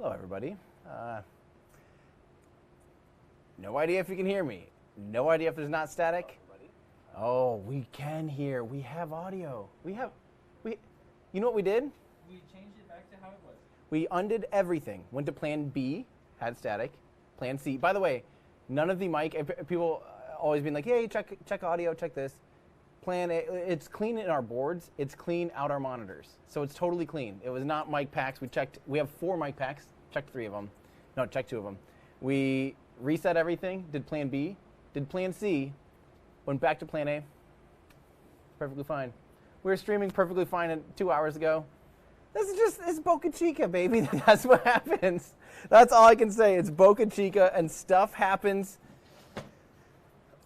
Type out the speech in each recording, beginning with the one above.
Hello, everybody. No idea if you can hear me. No idea if there's not static. Oh, we can hear. We have audio. You know what we did? We changed it back to how it was. We undid everything. Went to plan B, had static. Plan C. By the way, none of the mic, people always been like, hey, check audio, check this. Plan A, it's clean in our boards. It's clean out our monitors. So it's totally clean. It was not mic packs. We have 4 mic packs. Checked 3 of them. No, checked 2 of them. We reset everything, did plan B, did plan C, went back to plan A. Perfectly fine. We were streaming perfectly fine 2 hours ago. It's Boca Chica, baby. That's what happens. That's all I can say. It's Boca Chica and stuff happens.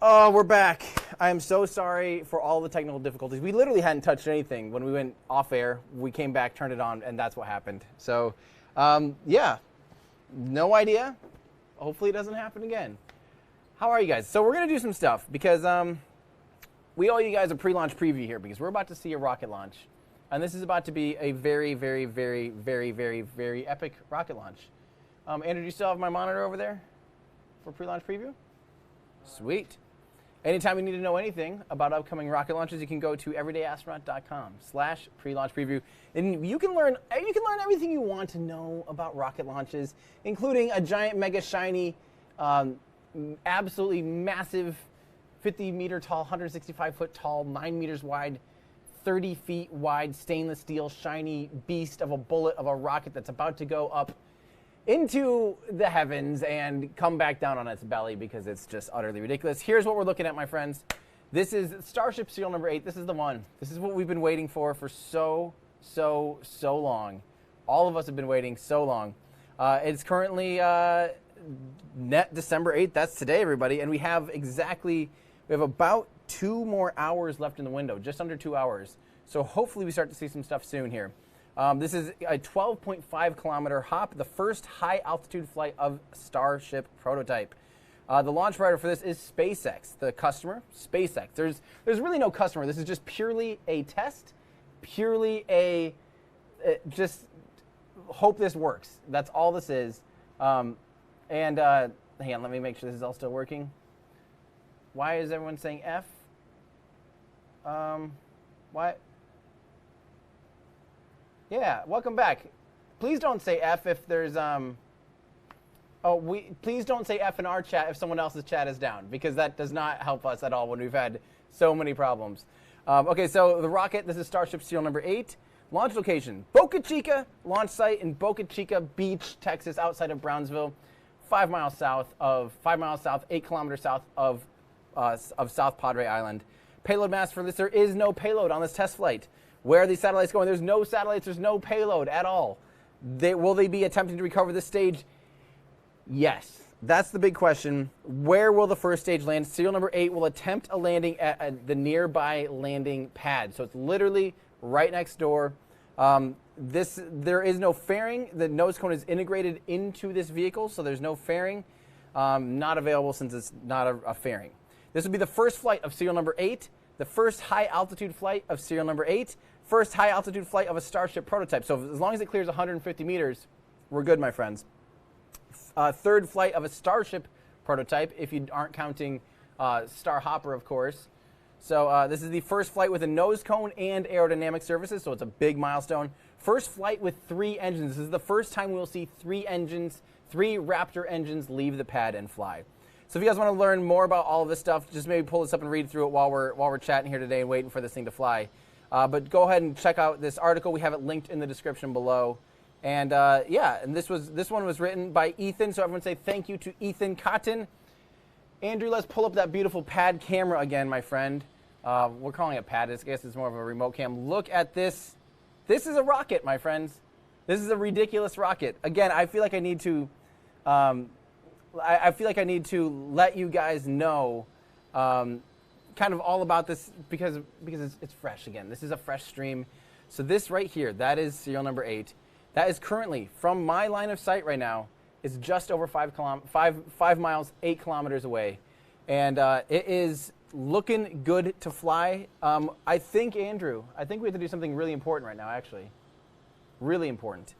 Oh, we're back. I am so sorry for all the technical difficulties. We literally hadn't touched anything. When we went off air, we came back, turned it on, and that's what happened. So, yeah, no idea. Hopefully it doesn't happen again. How are you guys? So we're going to do some stuff because we owe you guys a pre-launch preview here because we're about to see a rocket launch. And this is about to be a very, very, very, very, very, very epic rocket launch. Andrew, do you still have my monitor over there for pre-launch preview? Sweet. Anytime you need to know anything about upcoming rocket launches, you can go to everydayastronaut.com/pre-launch preview, and you can learn everything you want to know about rocket launches, including a giant, mega shiny, absolutely massive, 50-meter tall, 165-foot tall, 9 meters wide, 30 feet wide, stainless steel, shiny beast of a bullet of a rocket that's about to go up into the heavens and come back down on its belly because it's just utterly ridiculous. Here's what we're looking at, my friends. This is Starship serial number 8. This is the one. This is what we've been waiting for so long. All of us have been waiting so long. It's currently net December 8th. That's today, everybody. And we have about 2 more hours left in the window, just under 2 hours. So hopefully we start to see some stuff soon here. This is a 12.5 kilometer hop, the first high altitude flight of Starship prototype. The launch provider for this is SpaceX. The customer, SpaceX. There's really no customer. This is just purely a test, just hope this works. That's all this is. Hang on, let me make sure this is all still working. Why is everyone saying F? What? Yeah, welcome back. Please don't say F if there's please don't say F in our chat if someone else's chat is down, because that does not help us at all when we've had so many problems. Okay, so the rocket, this is Starship serial number 8. Launch location, Boca Chica, launch site in Boca Chica Beach, Texas, outside of Brownsville, 5 miles south, 8 kilometers south of South Padre Island. Payload mass for this, there is no payload on this test flight. Where are these satellites going? There's no satellites. There's no payload at all. Will they be attempting to recover this stage? Yes. That's the big question. Where will the first stage land? Serial number 8 will attempt a landing at the nearby landing pad. So it's literally right next door. There is no fairing. The nose cone is integrated into this vehicle, so there's no fairing. Not available since it's not a fairing. This will be the first flight of serial number 8. The first high-altitude flight of serial number 8, first high-altitude flight of a Starship prototype. So as long as it clears 150 meters, we're good, my friends. Third flight of a Starship prototype, if you aren't counting Star Hopper, of course. So this is the first flight with a nose cone and aerodynamic services, so it's a big milestone. First flight with 3 engines. This is the first time we'll see 3 engines, 3 Raptor engines leave the pad and fly. So if you guys want to learn more about all of this stuff, just maybe pull this up and read through it while we're chatting here today and waiting for this thing to fly. But go ahead and check out this article. We have it linked in the description below. And yeah, and this one was written by Ethan. So everyone say thank you to Ethan Cotton. Andrew, let's pull up that beautiful pad camera again, my friend. We're calling it pad. I guess it's more of a remote cam. Look at this. This is a rocket, my friends. This is a ridiculous rocket. Again, I feel like I need to. I feel like I need to let you guys know kind of all about this because it's fresh again. This is a fresh stream. So this right here, that is serial number 8. That is currently, from my line of sight right now, is just over 5 miles, 8 kilometers away. And it is looking good to fly. I think, Andrew, we have to do something really important right now, actually. Really important.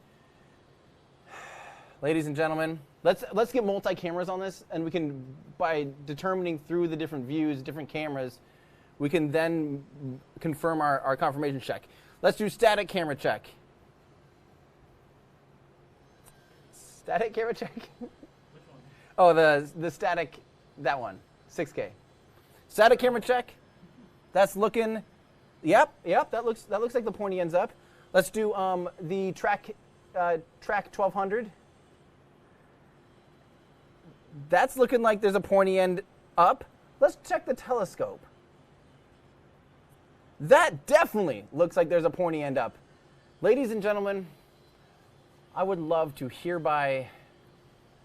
ladies and gentlemen, let's get multi-cameras on this, and we can, by determining through the different views, different cameras, we can then confirm our confirmation check. Let's do static camera check. Static camera check? Which one? Oh, the static, that one, 6K. Static camera check. That's looking, yep, that looks like the pointy end's up. Let's do the track 1200. That's looking like there's a pointy end up. Let's check the telescope. That definitely looks like there's a pointy end up. Ladies and gentlemen, I would love to hereby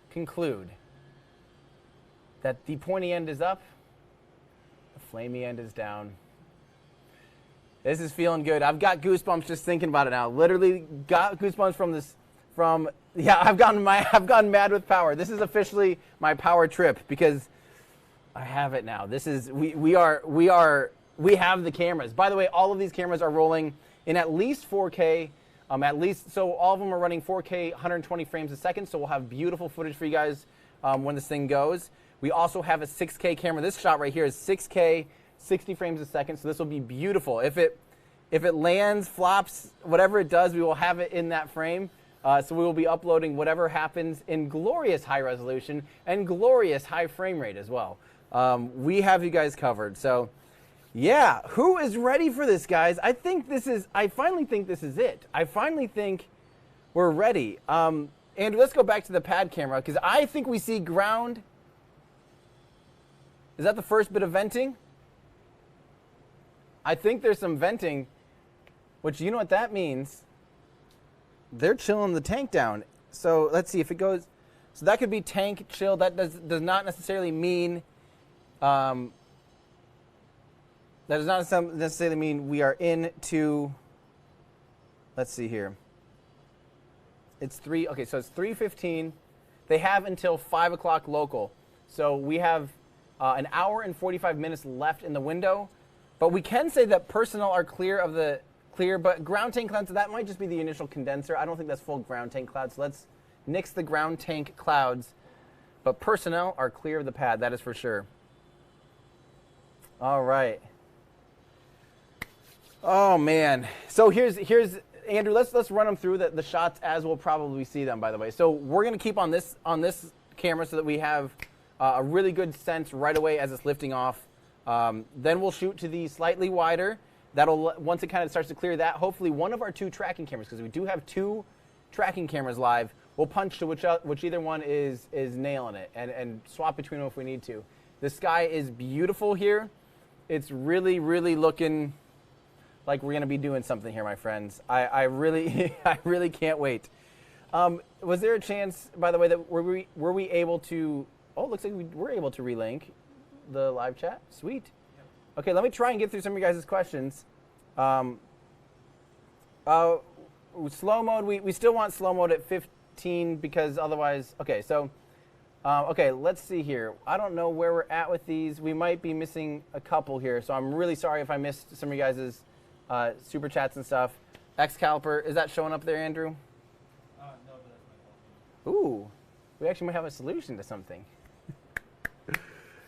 conclude that the pointy end is up, the flamey end is down. This is feeling good. I've got goosebumps just thinking about it now. Literally got goosebumps from this. Yeah, I've gone mad with power. This is officially my power trip because I have it now. This is we have the cameras. By the way, all of these cameras are rolling in at least 4K. So all of them are running 4K, 120 frames a second. So we'll have beautiful footage for you guys when this thing goes. We also have a 6K camera. This shot right here is 6K, 60 frames a second. So this will be beautiful. If it lands, flops, whatever it does, we will have it in that frame. So we will be uploading whatever happens in glorious high resolution and glorious high frame rate as well. We have you guys covered. So yeah, who is ready for this, guys? I finally think this is it. I finally think we're ready. Andrew, let's go back to the pad camera because I think we see ground. Is that the first bit of venting? I think there's some venting, which you know what that means. They're chilling the tank down. So let's see if it goes. So that could be tank chill. That does not necessarily mean. That does not necessarily mean we are into. Let's see here. It's 3. Okay, so it's 3:15. They have until 5 o'clock local. So we have an hour and 45 minutes left in the window. But we can say that personnel are clear, but ground tank clouds, that might just be the initial condenser. I don't think that's full ground tank clouds. So let's nix the ground tank clouds. But personnel are clear of the pad, that is for sure. All right. Oh, man. So here's Andrew, let's run them through the shots as we'll probably see them, by the way. So we're going to keep on this camera so that we have a really good sense right away as it's lifting off. Then we'll shoot to the slightly wider. That'll, once it kind of starts to clear that, hopefully one of our 2 tracking cameras, because we do have 2 tracking cameras live, we'll punch to which either one is nailing it and swap between them if we need to. The sky is beautiful here. It's really, really looking like we're going to be doing something here, my friends. I really, I really can't wait. Was there a chance, by the way, that were we able to? Oh, it looks like we were able to relink the live chat. Sweet. Yep. Okay, let me try and get through some of your guys' questions. Slow mode. We still want slow mode at 15 because otherwise. Okay, so. Okay, let's see here. I don't know where we're at with these. We might be missing a couple here, so I'm really sorry if I missed some of you guys' super chats and stuff. Excalibur, is that showing up there, Andrew? No, but that's my fault. Ooh, we actually might have a solution to something.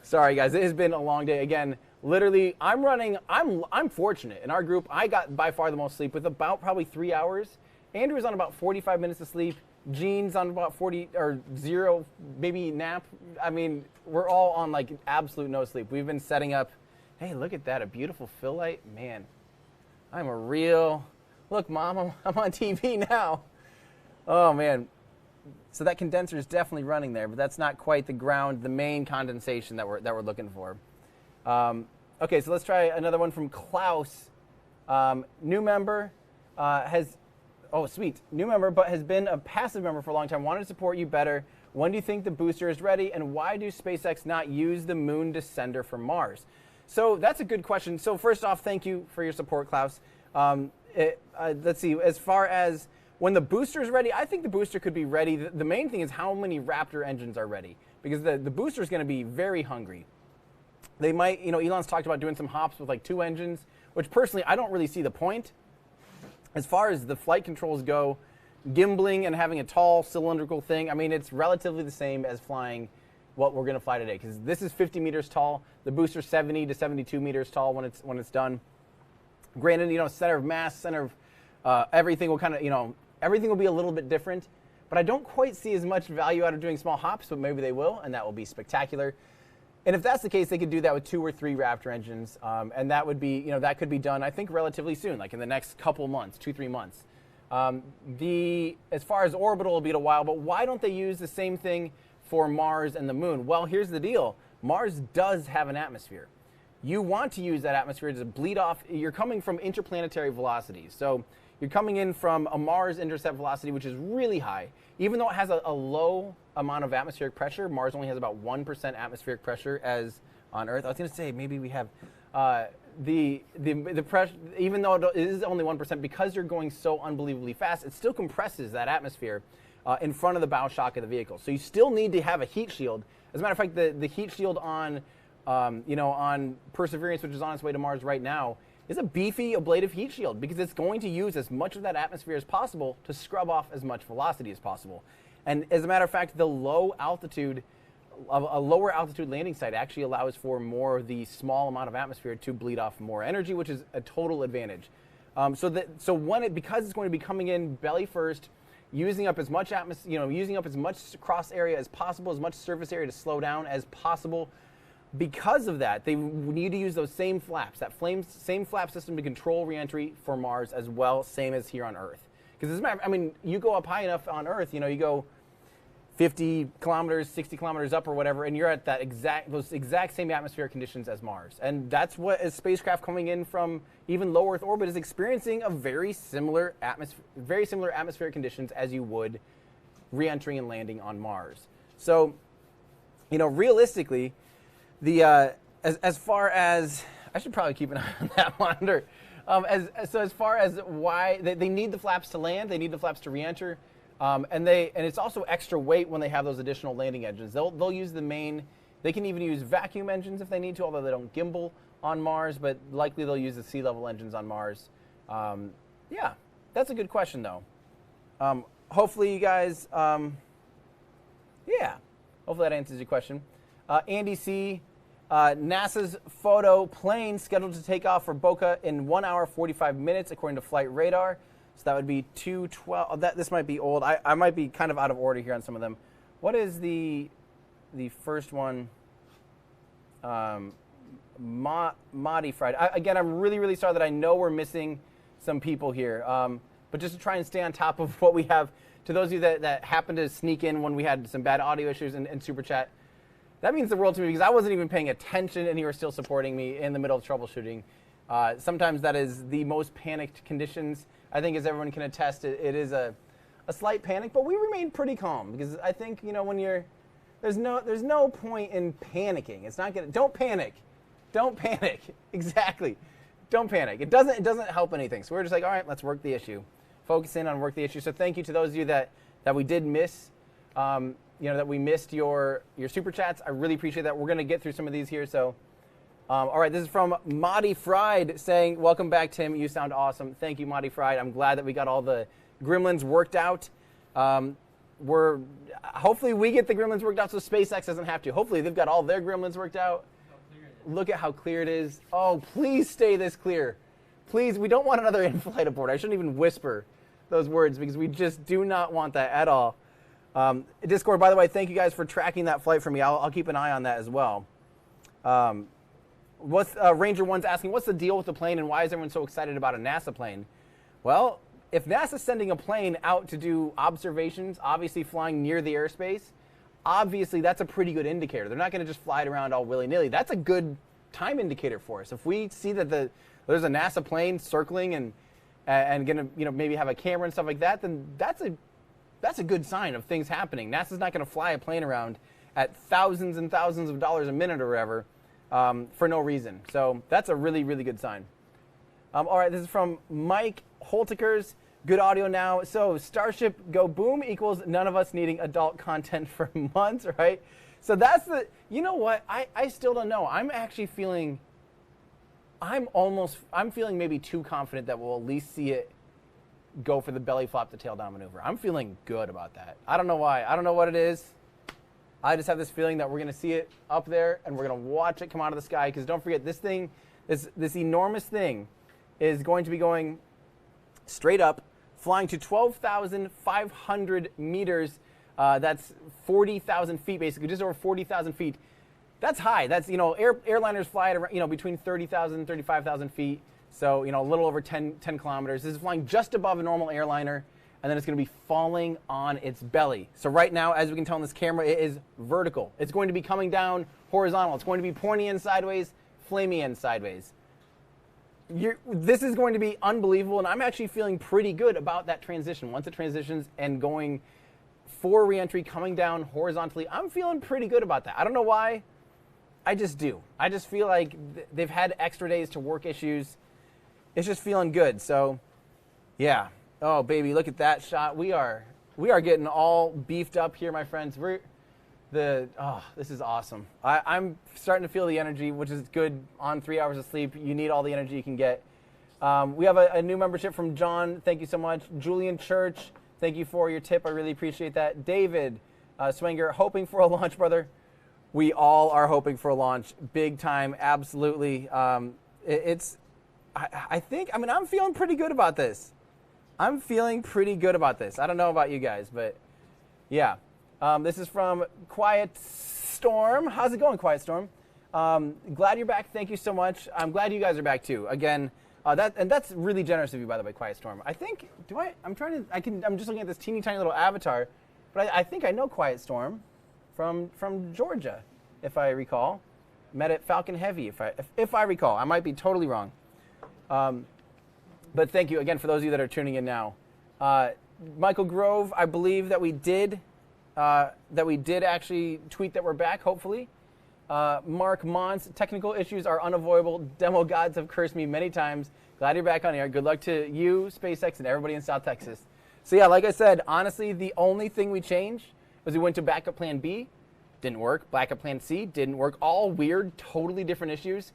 Sorry, guys. It has been a long day. Again, literally, I'm fortunate. In our group, I got by far the most sleep with about probably 3 hours. Andrew's on about 45 minutes of sleep. Gene's on about 40 or 0, maybe nap. I mean, we're all on like absolute no sleep. We've been setting up. Hey, look at that. A beautiful fill light. Man, I'm a real. Look, Mom, I'm on TV now. Oh, man. So that condenser is definitely running there, but that's not quite the main condensation that we're looking for. Okay, so let's try another one from Klaus. New member oh, sweet. New member, but has been a passive member for a long time. Wanted to support you better. When do you think the booster is ready, and why do SpaceX not use the moon descender for Mars? So that's a good question. So first off, thank you for your support, Klaus. Let's see. As far as when the booster is ready, I think the booster could be ready. The main thing is how many Raptor engines are ready, because the booster is going to be very hungry. They might, Elon's talked about doing some hops with like 2 engines, which personally I don't really see the point. As far as the flight controls go, gimbling and having a tall cylindrical thing, I mean, it's relatively the same as flying what we're going to fly today, because this is 50 meters tall. The booster's 70 to 72 meters tall when it's done. Granted, center of mass, center of everything will kind of, everything will be a little bit different. But I don't quite see as much value out of doing small hops, but maybe they will, and that will be spectacular. And if that's the case, they could do that with 2 or 3 Raptor engines, and that would be, that could be done, I think, relatively soon, like in the next couple months, 2-3 months. As far as orbital, it'll be a while, but why don't they use the same thing for Mars and the Moon? Well, here's the deal. Mars does have an atmosphere. You want to use that atmosphere to bleed off. You're coming from interplanetary velocities. So you're coming in from a Mars intercept velocity, which is really high. Even though it has a low amount of atmospheric pressure, Mars only has about 1% atmospheric pressure as on Earth. I was going to say maybe we have the pressure, even though it is only 1%, because you're going so unbelievably fast, it still compresses that atmosphere in front of the bow shock of the vehicle. So you still need to have a heat shield. As a matter of fact, the heat shield on on Perseverance, which is on its way to Mars right now, is a beefy ablative heat shield, because it's going to use as much of that atmosphere as possible to scrub off as much velocity as possible. And as a matter of fact, the lower altitude landing site actually allows for more of the small amount of atmosphere to bleed off more energy, which is a total advantage. Because it's going to be coming in belly first, using up as much using up as much cross area as possible, as much surface area to slow down as possible. Because of that, they need to use those same flaps, same flap system to control reentry for Mars as well, same as here on Earth. Because you go up high enough on Earth, you go 50 kilometers, 60 kilometers up or whatever, and you're at those exact same atmospheric conditions as Mars. And that's what a spacecraft coming in from even low Earth orbit is experiencing, a very similar atmospheric conditions as you would re-entering and landing on Mars. So, realistically, as far as, I should probably keep an eye on that monitor. As far as why they need the flaps to land, they need the flaps to re-enter. And it's also extra weight when they have those additional landing engines. They'll use the main. They can even use vacuum engines if they need to, although they don't gimbal on Mars. But likely they'll use the sea level engines on Mars. Yeah, that's a good question though. Hopefully you guys. Yeah, hopefully that answers your question. Andy C. NASA's photo plane scheduled to take off for Boca in 1 hour 45 minutes according to flight radar. So that would be 2:12. This might be old. I might be kind of out of order here on some of them. What is the first one? Modified. Again, I'm really, really sorry that I know we're missing some people here. But just to try and stay on top of what we have, to those of you that happened to sneak in when we had some bad audio issues in Super Chat, that means the world to me, because I wasn't even paying attention and you were still supporting me in the middle of troubleshooting. Sometimes that is the most panicked conditions. I think, as everyone can attest, it is a slight panic, but we remain pretty calm, because I think, when there's no point in panicking. It's not gonna. Don't panic. Exactly. Don't panic. It doesn't help anything. So we're just like, all right, let's work the issue. Focus in on work the issue. So thank you to those of you that we did miss. That we missed your super chats. I really appreciate that. We're gonna get through some of these here. So. All right, this is from Madi Fried saying, welcome back, Tim. You sound awesome. Thank you, Madi Fried. I'm glad that we got all the gremlins worked out. Hopefully we get the gremlins worked out so SpaceX doesn't have to. Hopefully they've got all their gremlins worked out. Look at how clear it is. Oh, please stay this clear. Please, we don't want another in-flight abort. I shouldn't even whisper those words, because we just do not want that at all. Discord, by the way, thank you guys for tracking that flight for me. I'll keep an eye on that as well. Ranger 1's asking, what's the deal with the plane and why is everyone so excited about a NASA plane? Well, if NASA's sending a plane out to do observations, obviously flying near the airspace, obviously that's a pretty good indicator. They're not going to just fly it around all willy-nilly. That's a good time indicator for us. If we see that there's a NASA plane circling and going to maybe have a camera and stuff like that, then that's a good sign of things happening. NASA's not going to fly a plane around at thousands and thousands of dollars a minute or whatever. For no reason. So that's a really, really good sign. All right, this is from Mike Holtikers. Good audio now. So Starship go boom equals none of us needing adult content for months, right? So that's you know what? I still don't know. I'm actually feeling, I'm feeling maybe too confident that we'll at least see it go for the belly flop to tail down maneuver. I'm feeling good about that. I don't know why. I don't know what it is. I just have this feeling that we're going to see it up there and we're going to watch it come out of the sky, because don't forget, this thing, this enormous thing is going to be going straight up, flying to 12,500 meters. That's 40,000 feet, basically, just over 40,000 feet. That's high. That's, airliners fly at around, between 30,000 and 35,000 feet. So, a little over 10 kilometers. This is flying just above a normal airliner, and then it's going to be falling on its belly. So right now, as we can tell on this camera, it is vertical. It's going to be coming down horizontal. It's going to be pointy in sideways, flamey in sideways. This is going to be unbelievable, and I'm actually feeling pretty good about that transition. Once it transitions and going for reentry, coming down horizontally, I'm feeling pretty good about that. I don't know why. I just do. I just feel like they've had extra days to work issues. It's just feeling good. So, yeah. Oh, baby, look at that shot. We are getting all beefed up here, my friends. This is awesome. I'm starting to feel the energy, which is good. On 3 hours of sleep, you need all the energy you can get. We have a new membership from John. Thank you so much. Julian Church, thank you for your tip. I really appreciate that. David Swenger, hoping for a launch, brother. We all are hoping for a launch, big time, absolutely. I think, I'm feeling pretty good about this. I'm feeling pretty good about this. I don't know about you guys, but yeah. This is from Quiet Storm. How's it going, Quiet Storm? Glad you're back. Thank you so much. I'm glad you guys are back too. Again, that's really generous of you, by the way, Quiet Storm. I think, I'm just looking at this teeny tiny little avatar, but I think I know Quiet Storm from Georgia, if I recall. Met at Falcon Heavy, if I recall. I might be totally wrong. But thank you again for those of you that are tuning in now. Michael Grove, I believe that we did actually tweet that we're back, hopefully. Mark Mons, technical issues are unavoidable. Demo gods have cursed me many times. Glad you're back on here. Good luck to you, SpaceX, and everybody in South Texas. So yeah, like I said, honestly, the only thing we changed was we went to backup plan B, didn't work. Backup plan C, didn't work. All weird, totally different issues.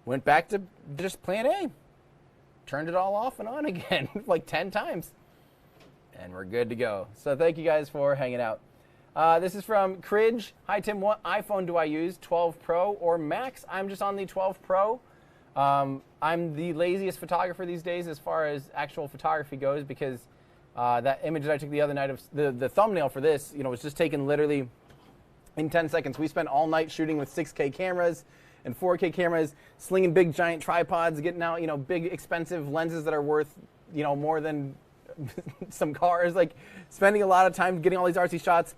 Went back to just plan A. Turned it all off and on again, like 10 times. And we're good to go. So thank you guys for hanging out. This is from Cridge. Hi, Tim. What iPhone do I use, 12 Pro or Max? I'm just on the 12 Pro. I'm the laziest photographer these days as far as actual photography goes, because that image that I took the other night of the thumbnail for this, was just taken literally in 10 seconds. We spent all night shooting with 6K cameras and 4K cameras, slinging big giant tripods, getting out, big expensive lenses that are worth, more than some cars, like spending a lot of time getting all these artsy shots.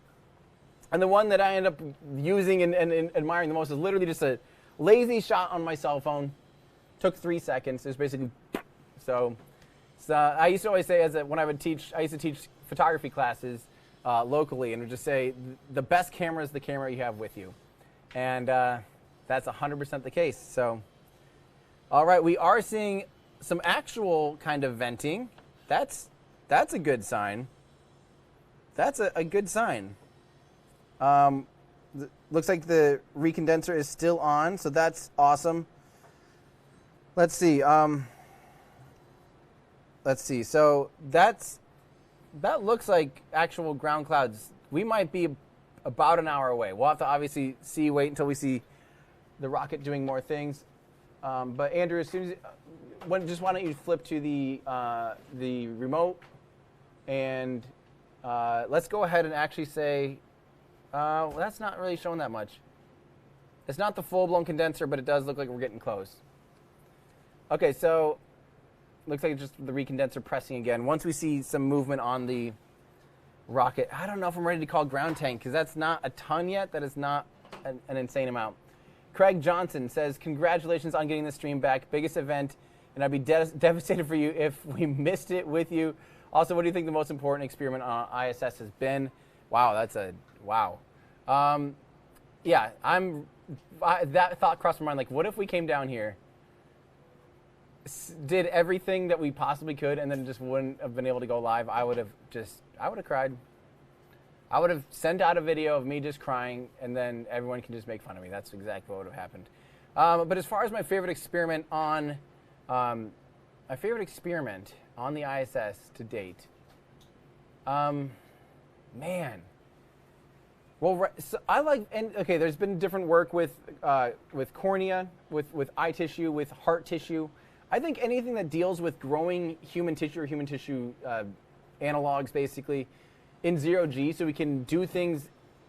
And the one that I end up using and admiring the most is literally just a lazy shot on my cell phone. Took 3 seconds. It was basically, so I used to always say when I used to teach photography classes locally, and would just say the best camera is the camera you have with you. And that's 100% the case. So, all right, we are seeing some actual kind of venting. That's a good sign. That's a good sign. Looks like the recondenser is still on, so that's awesome. Let's see. So that looks like actual ground clouds. We might be about an hour away. We'll have to obviously wait until we see the rocket doing more things. But Andrew, as soon as why don't you flip to the remote, and let's go ahead and actually say, well, that's not really showing that much. It's not the full-blown condenser, but it does look like we're getting close. Okay, so looks like it's just the recondenser pressing again. Once we see some movement on the rocket, I don't know if I'm ready to call ground tank, because that's not a ton yet. That is not an insane amount. Craig Johnson says, congratulations on getting the stream back. Biggest event, and I'd be devastated for you if we missed it with you. Also, what do you think the most important experiment on ISS has been? Wow, that's a wow. Yeah, that thought crossed my mind. Like, what if we came down here, did everything that we possibly could, and then just wouldn't have been able to go live? I would have cried. I would have sent out a video of me just crying, and then everyone can just make fun of me. That's exactly what would have happened. But as far as my favorite experiment on the ISS to date. Man. Well, so I like, and okay, there's been different work with cornea, with eye tissue, with heart tissue. I think anything that deals with growing human tissue or human tissue analogs, basically, in zero-G, so we can do things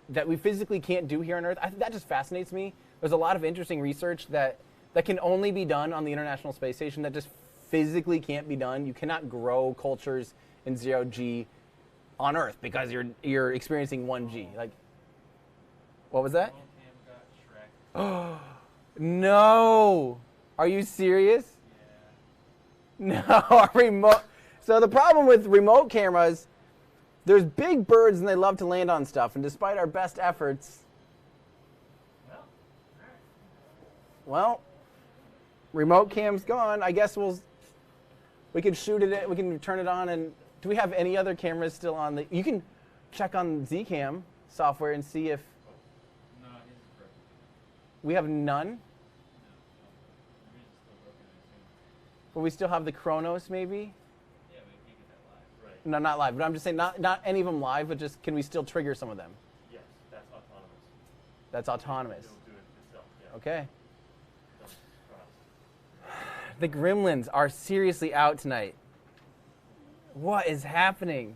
that we physically can't do here on Earth. That just fascinates me. There's a lot of interesting research that can only be done on the International Space Station that just physically can't be done. You cannot grow cultures in zero-G on Earth because you're experiencing 1G. Like, what was that? Oh, no. Are you serious? Yeah. No, remote. So the problem with remote cameras, there's big birds and they love to land on stuff. And despite our best efforts, well, remote cam's gone. I guess we can shoot it. We can turn it on. And do we have any other cameras still on the? You can check on Zcam software and see if. We have none? But we still have the Chronos, maybe? Yeah, we can get that live. Right. No, not live. But I'm just saying, not any of them live, but just can we still trigger some of them? Yes, that's autonomous. That's autonomous. It'll do it itself, yeah. Okay. The Gremlins are seriously out tonight. What is happening?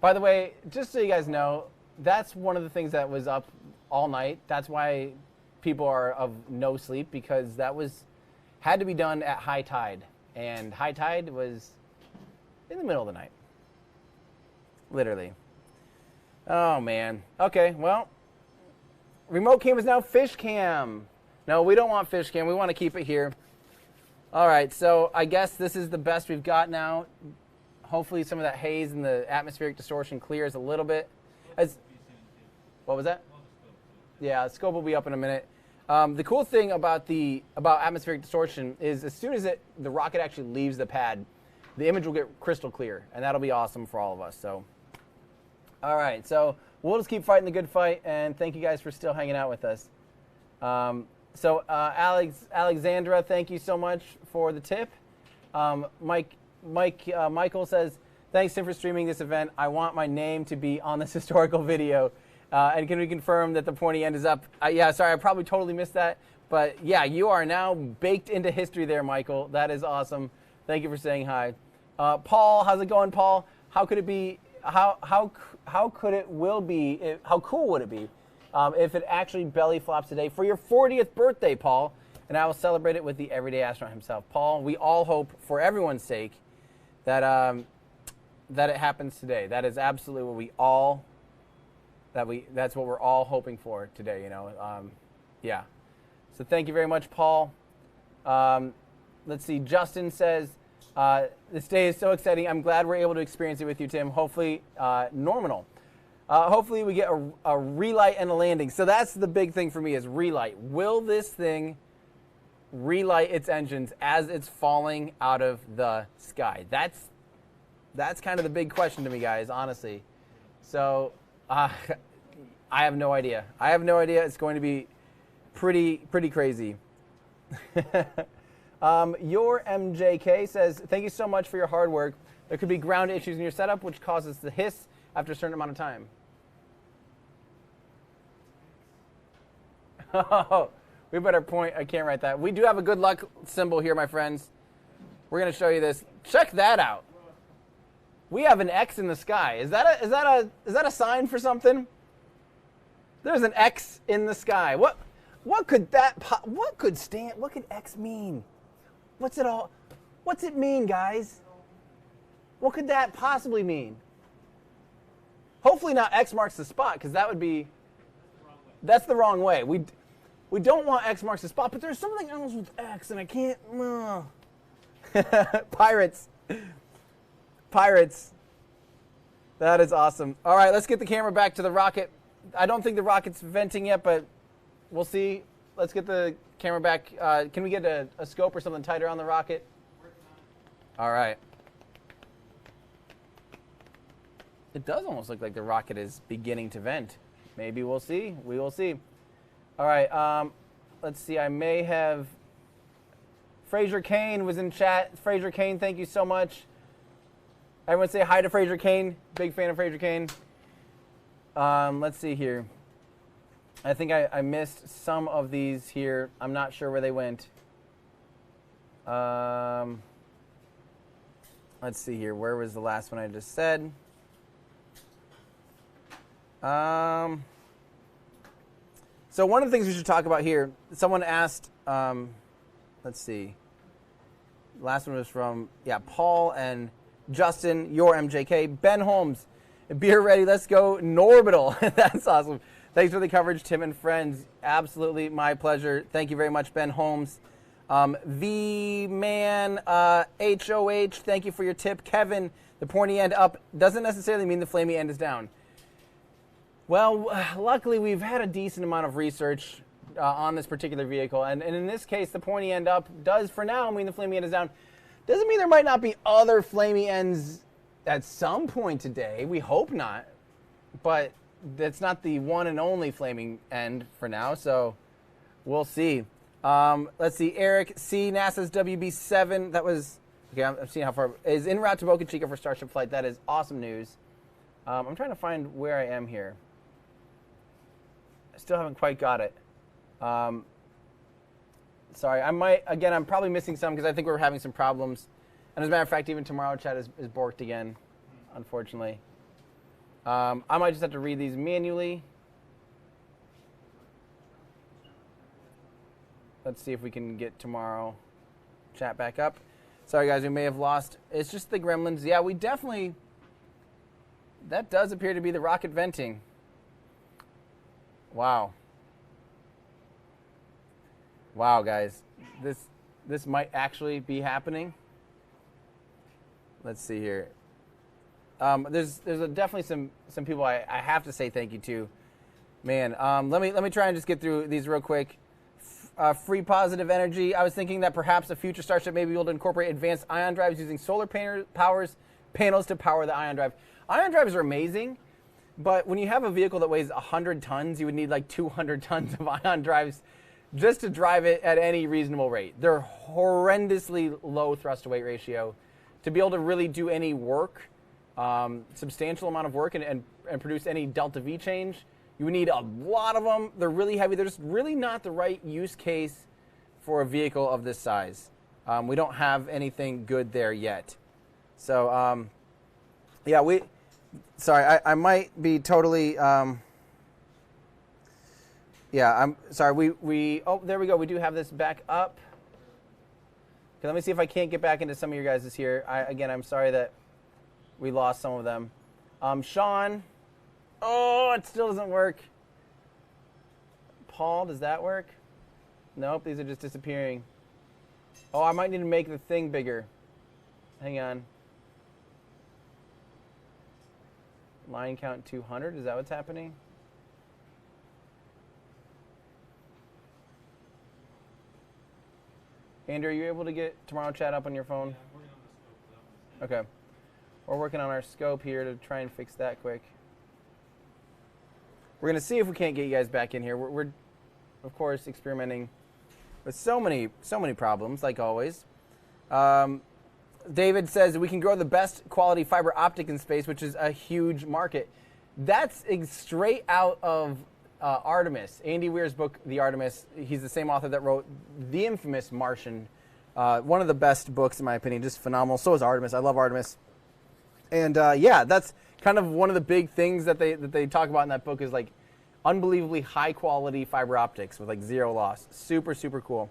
By the way, just so you guys know, that's one of the things that was up all night. That's why people are of no sleep, because that had to be done at high tide, and high tide was in the middle of the night, literally. Oh man. Okay, well, remote cam is now fish cam. No, we don't want fish cam. We want to keep it here. All right, so I guess this is the best we've got now. Hopefully some of that haze and the atmospheric distortion clears a little bit. What was that? Yeah, the scope will be up in a minute. The cool thing about atmospheric distortion is as soon as the rocket actually leaves the pad, the image will get crystal clear, and that'll be awesome for all of us. So, all right, so we'll just keep fighting the good fight, and thank you guys for still hanging out with us. Alexandra, thank you so much for the tip. Michael says, thanks, Tim, for streaming this event. I want my name to be on this historical video. And can we confirm that the pointy end is up? Yeah, sorry, I probably totally missed that. But yeah, you are now baked into history there, Michael. That is awesome. Thank you for saying hi. Paul, how's it going, Paul? How could it be? How cool would it be if it actually belly flops today for your 40th birthday, Paul? And I will celebrate it with the everyday astronaut himself, Paul. We all hope, for everyone's sake, that it happens today. That is absolutely what that's what we're all hoping for today, you know. Yeah. So thank you very much, Paul. Let's see. Justin says, this day is so exciting. I'm glad we're able to experience it with you, Tim. Hopefully, nominal. Hopefully we get a relight and a landing. So that's the big thing for me is relight. Will this thing relight its engines as it's falling out of the sky? That's kind of the big question to me, guys, honestly. So I have no idea. It's going to be pretty crazy. Your MJK says, thank you so much for your hard work. There could be ground issues in your setup, which causes the hiss after a certain amount of time. Oh, we better point. I can't write that. We do have a good luck symbol here, my friends. We're going to show you this. Check that out. We have an X in the sky. Is that a sign for something? There's an X in the sky. What could X mean? What's it mean, guys? What could that possibly mean? Hopefully not X marks the spot, because that's the wrong way. We don't want X marks the spot, but there's something else with X, and I can't. Pirates. That is awesome. All right, let's get the camera back to the rocket. I don't think the rocket's venting yet, but we'll see. Let's get the camera back. Can we get a scope or something tighter on the rocket? All right. It does almost look like the rocket is beginning to vent. Maybe we'll see. We will see. All right. Let's see. I may have Fraser Kane was in chat. Fraser Kane, thank you so much. Everyone say hi to Fraser Kane. Big fan of Fraser Kane. Let's see here. I think I missed some of these here. I'm not sure where they went. Let's see here. Where was the last one I just said? So one of the things we should talk about here, someone asked, let's see. Last one was from, Paul and Justin, your MJK. Ben Holmes, beer ready, let's go Norbital. That's awesome. Thanks for the coverage, Tim and friends. Absolutely my pleasure. Thank you very much, Ben Holmes. V-Man, HOH, thank you for your tip. Kevin, the pointy end up doesn't necessarily mean the flamey end is down. Well, luckily we've had a decent amount of research on this particular vehicle, and in this case, the pointy end up does for now mean the flamey end is down. Doesn't mean there might not be other flamey ends at some point today. We hope not, but that's not the one and only flaming end for now, so we'll see. Let's see, Eric C. NASA's WB-7. That was, okay, I'm seeing how far, is en route to Boca Chica for Starship flight. That is awesome news. I'm trying to find where I am here. I still haven't quite got it. Sorry, I'm probably missing some because I think we're having some problems. And as a matter of fact, even tomorrow chat is borked again, unfortunately. I might just have to read these manually. Let's see if we can get tomorrow chat back up. Sorry, guys, we may have lost. It's just the gremlins. Yeah, we definitely... That does appear to be the rocket venting. Wow. Wow, guys. This might actually be happening. Let's see here. There's definitely some people I have to say thank you to. Man, let me try and just get through these real quick. Free positive energy. I was thinking that perhaps a future Starship may be able to incorporate advanced ion drives using solar panels to power the ion drive. Ion drives are amazing, but when you have a vehicle that weighs 100 tons, you would need like 200 tons of ion drives just to drive it at any reasonable rate. They're horrendously low thrust to weight ratio. To be able to really do any work, substantial amount of work, and produce any delta V change, you would need a lot of them. They're really heavy. They're just really not the right use case for a vehicle of this size. We don't have anything good there yet. So, sorry, I might be totally, I'm sorry, oh, there we go. We do have this back up. Okay, let me see if I can't get back into some of your guys' here. Again, I'm sorry that we lost some of them. Sean. Oh, it still doesn't work. Paul, does that work? Nope, these are just disappearing. Oh, I might need to make the thing bigger. Hang on. Line count 200, is that what's happening? Andrew, are you able to get tomorrow chat up on your phone? Yeah, I'm working on the scope. Okay. We're working on our scope here to try and fix that quick. We're going to see if we can't get you guys back in here. We're of course, experimenting with so many problems, like always. David says we can grow the best quality fiber optic in space, which is a huge market. That's straight out of Artemis. Andy Weir's book, The Artemis. He's the same author that wrote the infamous Martian. One of the best books, in my opinion. Just phenomenal. So is Artemis. I love Artemis. And that's kind of one of the big things that they talk about in that book is like unbelievably high quality fiber optics with like zero loss. Super, super cool.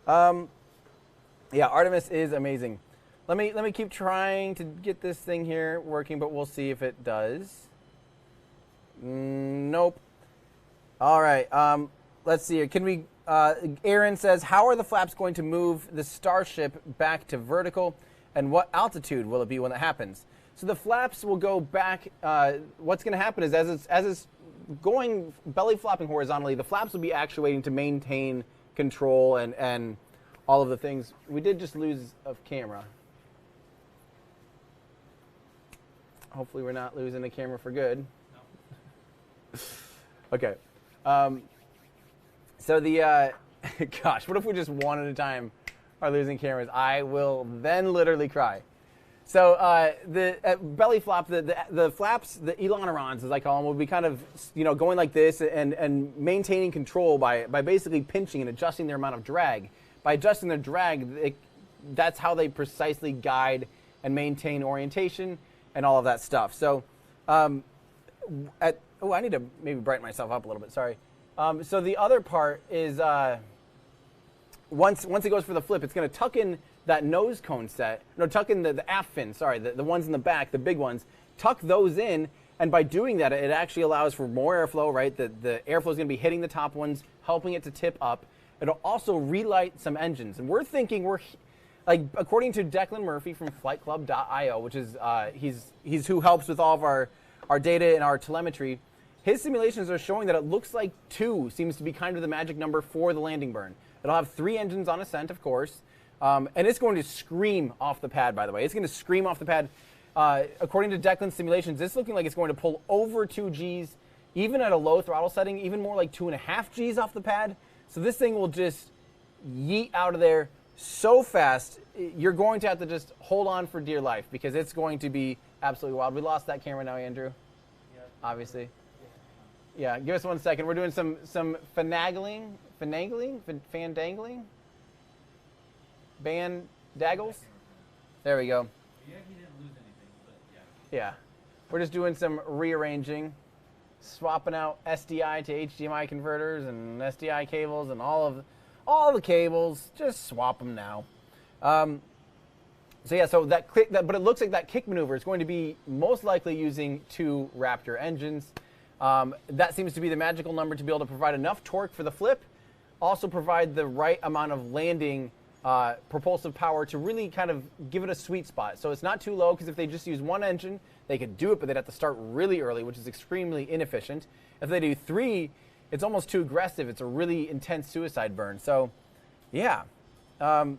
Artemis is amazing. Let me keep trying to get this thing here working, but we'll see if it does. Nope. All right. Let's see here. Can we? Aaron says, how are the flaps going to move the Starship back to vertical, and what altitude will it be when that happens? So the flaps will go back. What's going to happen is as it's going belly flopping horizontally, the flaps will be actuating to maintain control and all of the things. We did just lose a camera. Hopefully we're not losing the camera for good. No. Okay. So the Gosh, what if we just one at a time are losing cameras? I will then literally cry. So the belly flop, the flaps, the ailerons, as I call them, will be kind of going like this and maintaining control by basically pinching and adjusting their amount of drag. By adjusting their drag, that's how they precisely guide and maintain orientation and all of that stuff. So I need to maybe brighten myself up a little bit. Sorry. So the other part is once it goes for the flip, it's going to tuck in that nose cone set. No, tuck in the aft fin. Sorry, the ones in the back, the big ones. Tuck those in, and by doing that, it actually allows for more airflow. Right, the airflow is going to be hitting the top ones, helping it to tip up. It'll also relight some engines, and we're thinking according to Declan Murphy from FlightClub.io, which is he's who helps with all of our data and our telemetry. His simulations are showing that it looks like 2 seems to be kind of the magic number for the landing burn. It'll have 3 engines on ascent, of course, and it's going to scream off the pad, by the way. It's going to scream off the pad. According to Declan's simulations, it's looking like it's going to pull over 2 Gs, even at a low throttle setting, even more like 2.5 Gs off the pad. So this thing will just yeet out of there so fast, you're going to have to just hold on for dear life because it's going to be absolutely wild. We lost that camera now, Andrew, obviously. Yeah, give us 1 second. We're doing some fandangling, bandaggles. There we go. Yeah, he didn't lose anything, but yeah. Yeah, we're just doing some rearranging, swapping out SDI to HDMI converters and SDI cables and all the cables. Just swap them now. So yeah, so but it looks like that kick maneuver is going to be most likely using 2 Raptor engines. That seems to be the magical number to be able to provide enough torque for the flip, also provide the right amount of landing propulsive power to really kind of give it a sweet spot. So it's not too low, because if they just use 1 engine, they could do it, but they'd have to start really early, which is extremely inefficient. If they do 3, it's almost too aggressive. It's a really intense suicide burn. So, yeah. The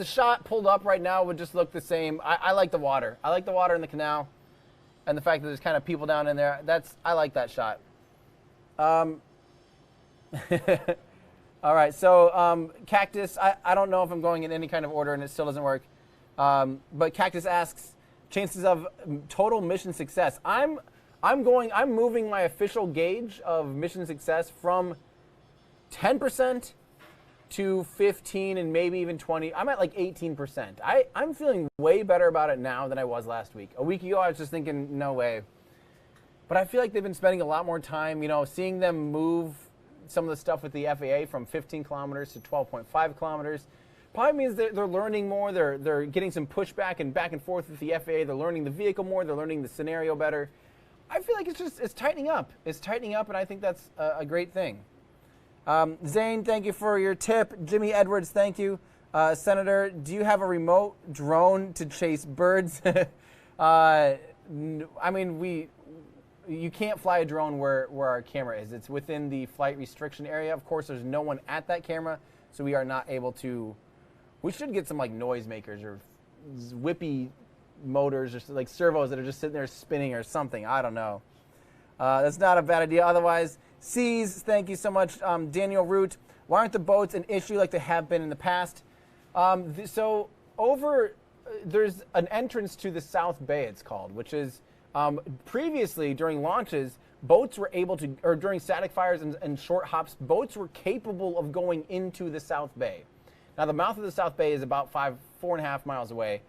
shot pulled up right now would just look the same. I like the water. I like the water in the canal, and the fact that there's kind of people down in there. I like that shot. All right, so Cactus, I don't know if I'm going in any kind of order, and it still doesn't work. But Cactus asks, chances of total mission success. I'm moving my official gauge of mission success from 10% to 15 and maybe even 20. I'm at like 18%. I'm feeling way better about it now than I was last week. A week ago, I was just thinking, no way. But I feel like they've been spending a lot more time, seeing them move some of the stuff with the FAA from 15 kilometers to 12.5 kilometers. Probably means they're learning more. They're getting some pushback and back and forth with the FAA. They're learning the vehicle more. They're learning the scenario better. I feel like it's tightening up. It's tightening up, and I think that's a great thing. Zane, thank you for your tip. Jimmy Edwards, thank you. Senator, do you have a remote drone to chase birds? I mean, you can't fly a drone where our camera is. It's within the flight restriction area. Of course, there's no one at that camera, so we are not able to. We should get some like noisemakers or whippy motors or like servos that are just sitting there spinning or something. I don't know. That's not a bad idea. Otherwise, C's, thank you so much. Daniel Root, why aren't the boats an issue like they have been in the past? There's an entrance to the South Bay, it's called, which is previously during launches, boats were able to, or during static fires and short hops, boats were capable of going into the South Bay. Now, the mouth of the South Bay is about 4.5 miles away.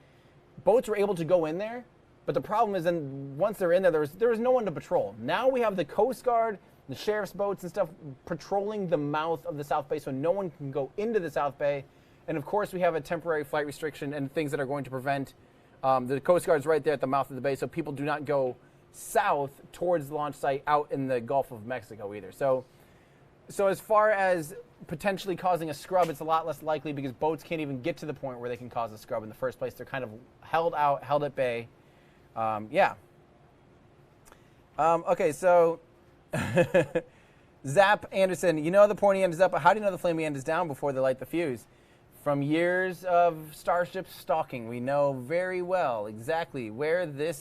Boats were able to go in there, but the problem is then once they're in there, there was no one to patrol. Now we have the Coast Guard, the sheriff's boats and stuff patrolling the mouth of the South Bay, so no one can go into the South Bay. And of course, we have a temporary flight restriction and things that are going to prevent the Coast Guard's right there at the mouth of the bay, so people do not go south towards the launch site out in the Gulf of Mexico either. So as far as potentially causing a scrub, it's a lot less likely because boats can't even get to the point where they can cause a scrub in the first place. They're kind of held at bay. Yeah. Okay, so Zap Anderson, the pointy end is up, but how do you know the flaming end is down before they light the fuse? From years of Starship stalking, we know very well exactly where the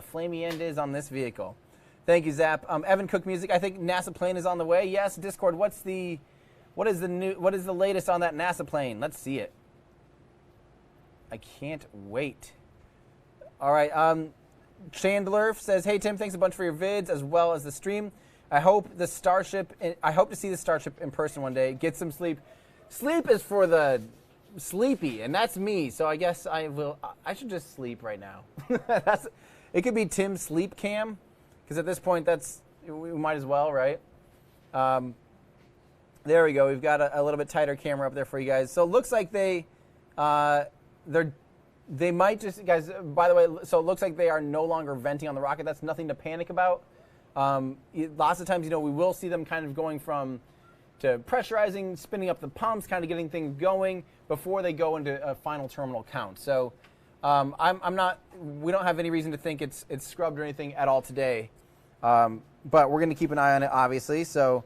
flaming end is on this vehicle. Thank you, Zap. Evan Cook Music. I think NASA plane is on the way. Yes. Discord. What is the latest on that NASA plane? Let's see it. I can't wait. All right. Chandler says, "Hey Tim, thanks a bunch for your vids as well as the stream. I hope to see the Starship in person one day. Get some sleep. Sleep is for the sleepy, and that's me. So I guess I should just sleep right now. It could be Tim's sleep cam, because at this point we might as well, right? There we go. We've got a little bit tighter camera up there for you guys. So it looks like they might just, guys, by the way, so it looks like they are no longer venting on the rocket. That's nothing to panic about. Lots of times, we will see them kind of going to pressurizing, spinning up the pumps, kind of getting things going before they go into a final terminal count. So we don't have any reason to think it's scrubbed or anything at all today. But we're going to keep an eye on it, obviously. So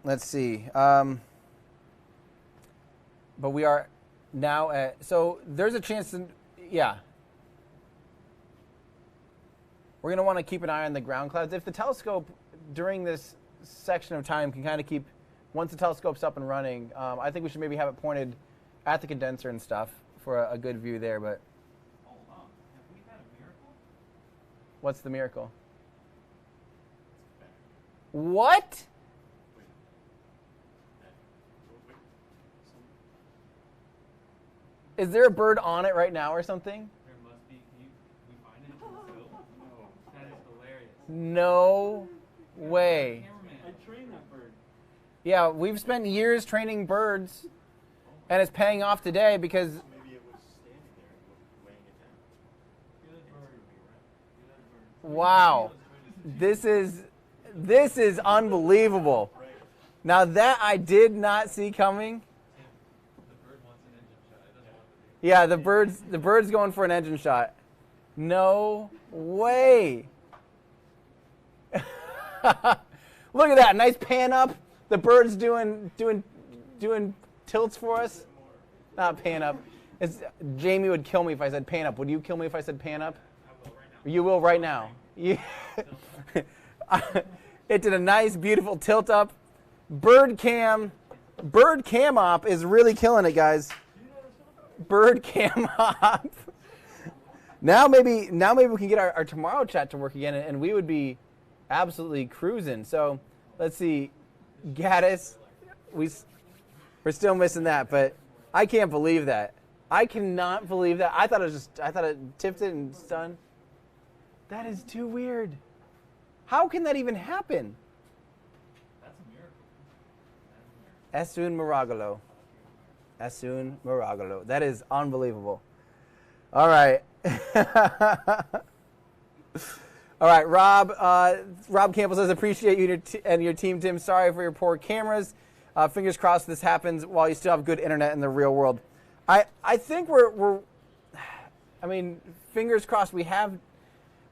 let's see. But we are now at, so there's a chance to, yeah. We're going to want to keep an eye on the ground clouds. If the telescope during this section of time can kind of keep, once the telescope's up and running, I think we should maybe have it pointed at the condenser and stuff for a good view there. But Hold on. Have we had a miracle? what's the miracle? What? Is there a bird on it right now or something? There must be. Can we find it? No. That is hilarious. No way. Cameraman. I trained that bird. Yeah, we've spent years training birds, and it's paying off today because, Maybe it was standing there and weighing it down. Good bird. Good bird. wow, this is unbelievable. Now that I did not see coming. The bird wants an engine shot. It doesn't want to be. Yeah, the bird's going for an engine shot. No way. Look at that, nice pan up. The bird's doing tilts for us. Not pan up. Jamie would kill me if I said pan up. Would you kill me if I said pan up? I will right now. You will right now. Yeah. It did a nice, beautiful tilt up. Bird cam op is really killing it, guys. Bird cam op. Now maybe we can get our tomorrow chat to work again, and we would be absolutely cruising. So let's see, Gaddis, we're still missing that, but I can't believe that. I cannot believe that. I thought it tipped it and done. That is too weird. How can that even happen? That's a miracle. That's a miracle. Esun Maragalo. Esun Maragalo. That is unbelievable. All right. All right, Rob. Rob Campbell says, appreciate you and your team, Tim. Sorry for your poor cameras. Fingers crossed this happens while you still have good internet in the real world. I think I mean, fingers crossed we have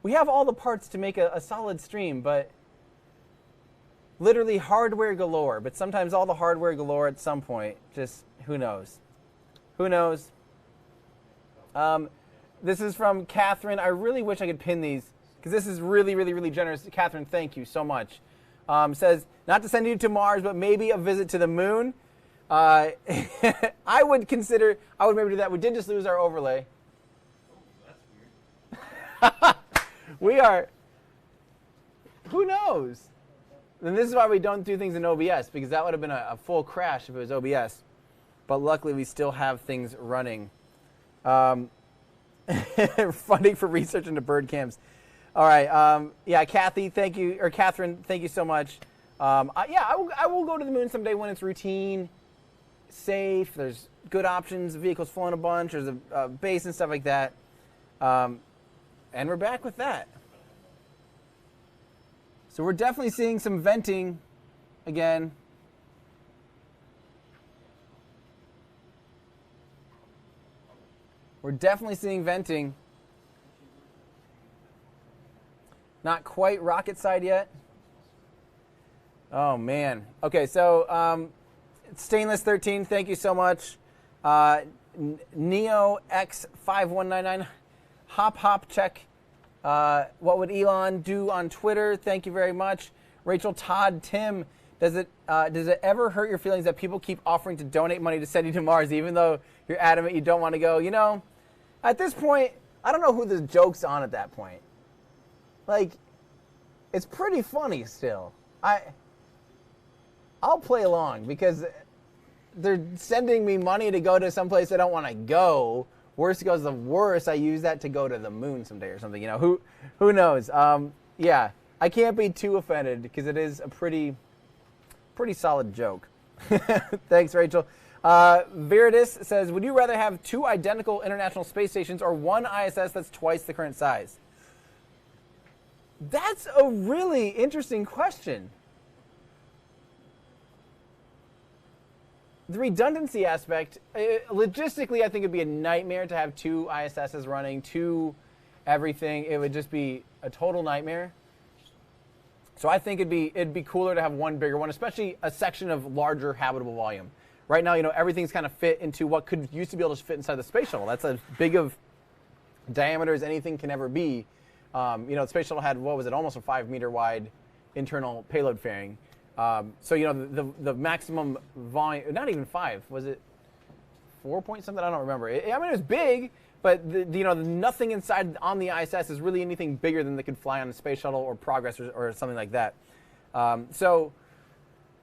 all the parts to make a solid stream, but literally hardware galore. But sometimes all the hardware galore at some point, just who knows? Who knows? This is from Catherine. I really wish I could pin these because this is really, really, really generous. Catherine, thank you so much. Says, not to send you to Mars, but maybe a visit to the moon. I would maybe do that. We did just lose our overlay. Oh, that's weird. We are, who knows? And this is why we don't do things in OBS, because that would have been a full crash if it was OBS. But luckily, we still have things running. Funding for research into bird cams. All right. Yeah, Kathy, thank you. Or Catherine, thank you so much. I will go to the moon someday when it's routine, safe. There's good options. Vehicles flown a bunch. There's a base and stuff like that. And we're back with that. So we're definitely seeing some venting again. We're definitely seeing venting. Not quite rocket side yet. Oh, man. Okay, so Stainless 13, thank you so much. Neo X5199, hop check. What would Elon do on Twitter? Thank you very much. Rachel Todd Tim, does it ever hurt your feelings that people keep offering to donate money to send you to Mars, even though you're adamant you don't want to go? You know, at this point, I don't know who the joke's on at that point. Like, it's pretty funny still. I'll play along because they're sending me money to go to someplace I don't want to go. Worst goes the worst, I use that to go to the moon someday or something. You know, who knows? Yeah, I can't be too offended because it is a pretty solid joke. Thanks, Rachel. Viridis says, would you rather have 2 identical International Space Stations or 1 ISS that's twice the current size? That's a really interesting question. The redundancy aspect, logistically, I think it'd be a nightmare to have 2 ISSs running, 2 everything. It would just be a total nightmare. So I think it'd be cooler to have 1 bigger one, especially a section of larger habitable volume. Right now, you know, everything's kind of fit into what could used to be able to fit inside the space shuttle. That's as big of diameter as anything can ever be. You know, the space shuttle had, what was it, almost a 5-meter wide internal payload fairing. So, you know, the maximum volume, not even 5, was it 4 point something? I don't remember. I mean, it was big, but, you know, nothing inside on the ISS is really anything bigger than they could fly on a space shuttle or Progress or something like that. So,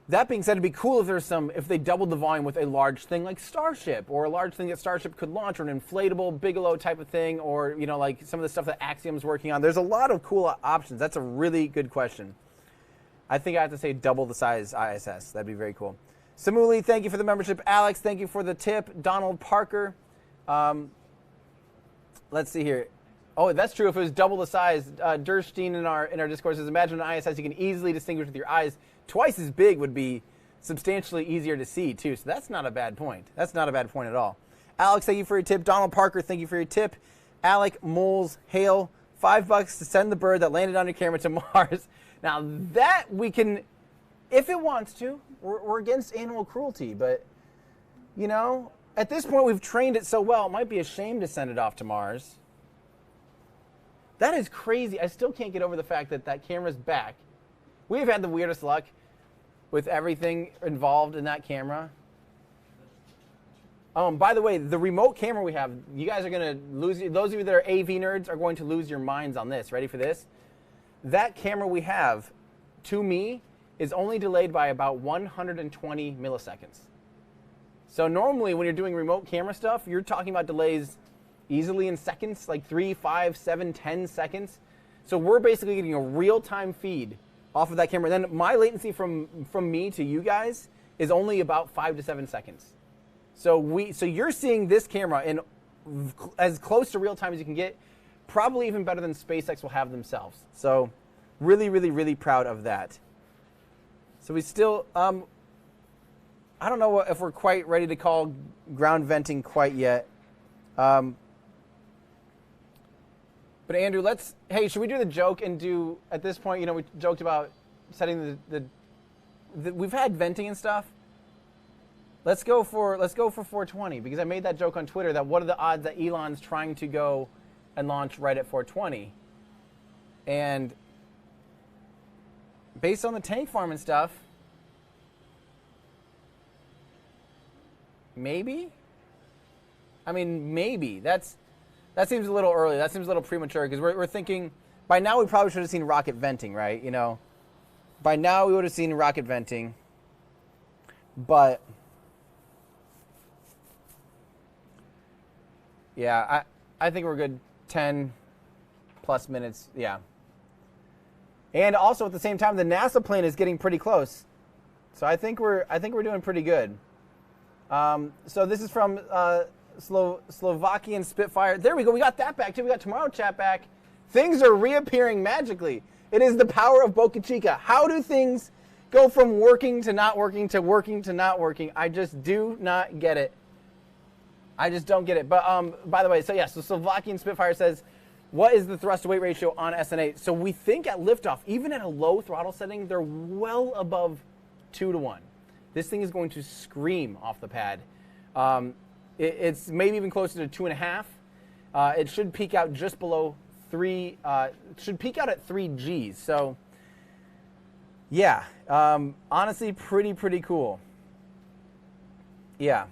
that being said, it'd be cool if they doubled the volume with a large thing like Starship, or a large thing that Starship could launch, or an inflatable Bigelow type of thing, or, you know, like some of the stuff that Axiom's working on. There's a lot of cool options. That's a really good question. I think I have to say double the size ISS. That'd be very cool. Samuli, thank you for the membership. Alex, thank you for the tip. Donald Parker. Let's see here. Oh, that's true. If it was double the size, Durstein in our Discord says, imagine an ISS you can easily distinguish with your eyes. Twice as big would be substantially easier to see, too. So that's not a bad point. That's not a bad point at all. Alex, thank you for your tip. Donald Parker, thank you for your tip. Alec Moles Hale, $5 to send the bird that landed on your camera to Mars. Now, that we can, if it wants to, we're against animal cruelty. But, you know, at this point, we've trained it so well, it might be a shame to send it off to Mars. That is crazy. I still can't get over the fact that that camera's back. We've had the weirdest luck with everything involved in that camera. By the way, the remote camera we have, you guys are going to lose, those of you that are AV nerds are going to lose your minds on this. Ready for this? That camera we have, to me, is only delayed by about 120 milliseconds. So normally when you're doing remote camera stuff, you're talking about delays easily in seconds, like 3, 5, 7, 10 seconds. So we're basically getting a real-time feed off of that camera. Then my latency from me to you guys is only about 5 to 7 seconds. So you're seeing this camera in as close to real time as you can get, probably even better than SpaceX will have themselves. So really, really, really proud of that. So we still, I don't know if we're quite ready to call ground venting quite yet. But Andrew, hey, should we do the joke and do, at this point, you know, we joked about setting we've had venting and stuff. Let's go for 420, because I made that joke on Twitter that what are the odds that Elon's trying to go and launch right at 420? And based on the tank farm and stuff, maybe? I mean, maybe. That seems a little early. That seems a little premature, because we're thinking, by now we probably should have seen rocket venting, right? You know, by now we would have seen rocket venting, but yeah, I think we're good 10 plus minutes, yeah. And also at the same time, the NASA plane is getting pretty close. So I think we're doing pretty good. So this is from Slovakian Spitfire. There we go. We got that back too. We got Tomorrow Chat back. Things are reappearing magically. It is the power of Boca Chica. How do things go from working to not working to working to not working? I just do not get it. I just don't get it. But by the way, so Slovakian Spitfire says, what is the thrust to weight ratio on SN8? So we think at liftoff, even at a low throttle setting, they're well above 2 to 1. This thing is going to scream off the pad. It's maybe even closer to 2.5. It should peak out just below should peak out at 3 Gs. So yeah, honestly, pretty cool. Yeah.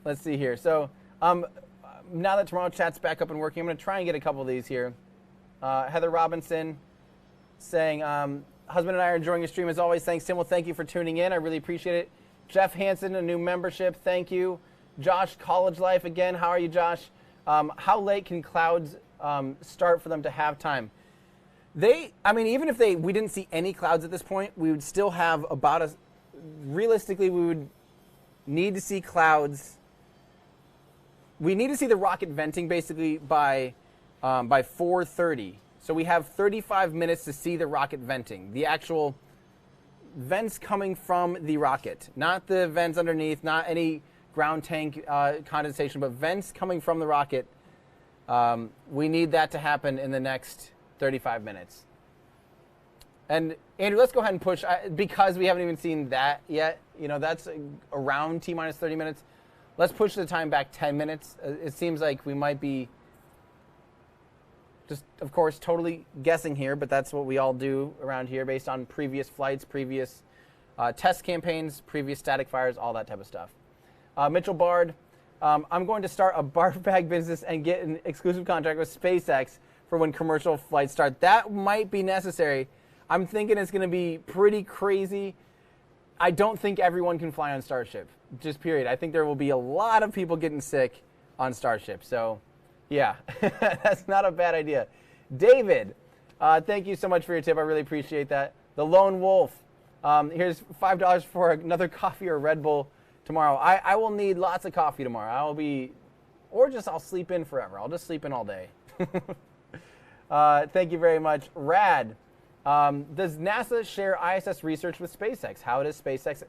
Let's see here. So now that Tomorrow Chat's back up and working, I'm going to try and get a couple of these here. Heather Robinson saying, husband and I are enjoying your stream as always. Thanks, Tim. Well, thank you for tuning in. I really appreciate it. Jeff Hansen, a new membership. Thank you. Josh, College Life again. How are you, Josh? How late can clouds start for them to have time? Even if we didn't see any clouds at this point, we would still have realistically, we would need to see clouds. We need to see the rocket venting basically by 4:30. So we have 35 minutes to see the rocket venting, the actual vents coming from the rocket, not the vents underneath, not any ground tank condensation, but vents coming from the rocket. We need that to happen in the next 35 minutes. And Andrew, let's go ahead and push, because we haven't even seen that yet. That's around T-minus 30 minutes. Let's push the time back 10 minutes. It seems like we might be just, of course, totally guessing here, but that's what we all do around here based on previous flights, previous test campaigns, previous static fires, all that type of stuff. Mitchell Bard, I'm going to start a barf bag business and get an exclusive contract with SpaceX for when commercial flights start. That might be necessary. I'm thinking it's going to be pretty crazy. I don't think everyone can fly on Starship, just period. I think there will be a lot of people getting sick on Starship. So, yeah, that's not a bad idea. David, thank you so much for your tip. I really appreciate that. The Lone Wolf, here's $5 for another coffee or Red Bull tomorrow. I will need lots of coffee tomorrow. I'll sleep in forever. I'll just sleep in all day. Thank you very much. Rad. Does NASA share ISS research with SpaceX? How does SpaceX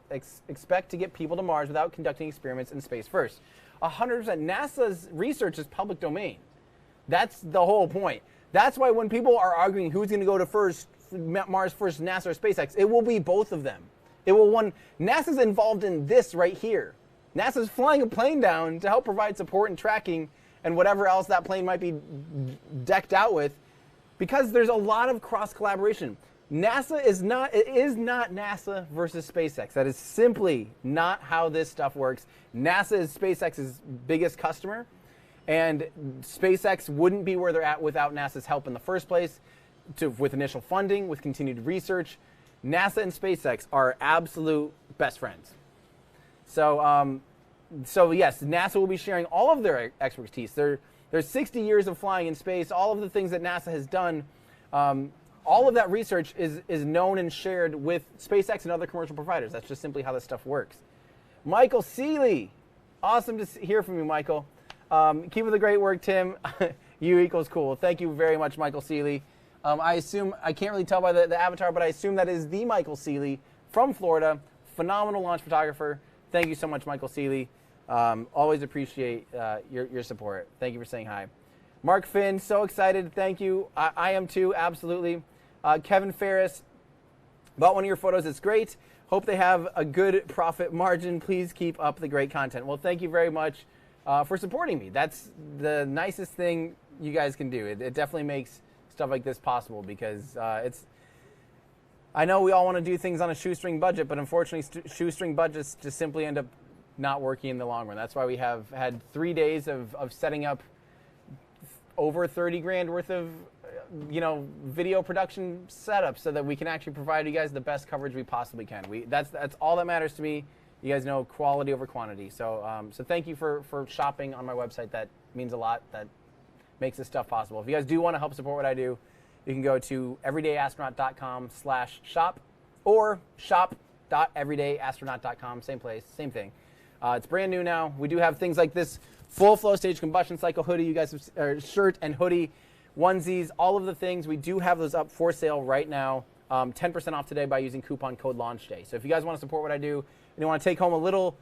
expect to get people to Mars without conducting experiments in space first? 100%. NASA's research is public domain. That's the whole point. That's why when people are arguing who's going to go to Mars first, NASA or SpaceX, it will be both of them. NASA's involved in this right here. NASA's flying a plane down to help provide support and tracking and whatever else that plane might be decked out with, because there's a lot of cross collaboration. It is not NASA versus SpaceX. That is simply not how this stuff works. NASA is SpaceX's biggest customer, and SpaceX wouldn't be where they're at without NASA's help in the first place, with initial funding, with continued research. NASA and SpaceX are absolute best friends. So yes, NASA will be sharing all of their expertise. There's 60 years of flying in space, all of the things that NASA has done. All of that research is known and shared with SpaceX and other commercial providers. That's just simply how this stuff works. Michael Seeley, awesome to hear from you, Michael. Keep up the great work, Tim. U equals cool. Thank you very much, Michael Seeley. I assume, I can't really tell by the avatar, but I assume that is the Michael Seeley from Florida. Phenomenal launch photographer. Thank you so much, Michael Seeley. Always appreciate your support. Thank you for saying hi. Mark Finn, so excited. Thank you. I am too, absolutely. Kevin Ferris, bought one of your photos. It's great. Hope they have a good profit margin. Please keep up the great content. Well, thank you very much for supporting me. That's the nicest thing you guys can do. It definitely makes stuff like this possible, because I know we all want to do things on a shoestring budget, but unfortunately shoestring budgets just simply end up not working in the long run. That's why we have had 3 days of setting up over 30 grand worth of video production setup, so that we can actually provide you guys the best coverage we possibly can. That's all that matters to me. You guys know quality over quantity. So so thank you for shopping on my website. That means a lot. That makes this stuff possible. If you guys do want to help support what I do, you can go to everydayastronaut.com/shop or shop.everydayastronaut.com. Same place, same thing. It's brand new now. We do have things like this full flow stage combustion cycle hoodie. You guys have shirt and hoodie, onesies, all of the things. We do have those up for sale right now. 10% off today by using coupon code LaunchDay. So if you guys want to support what I do and you want to take home a little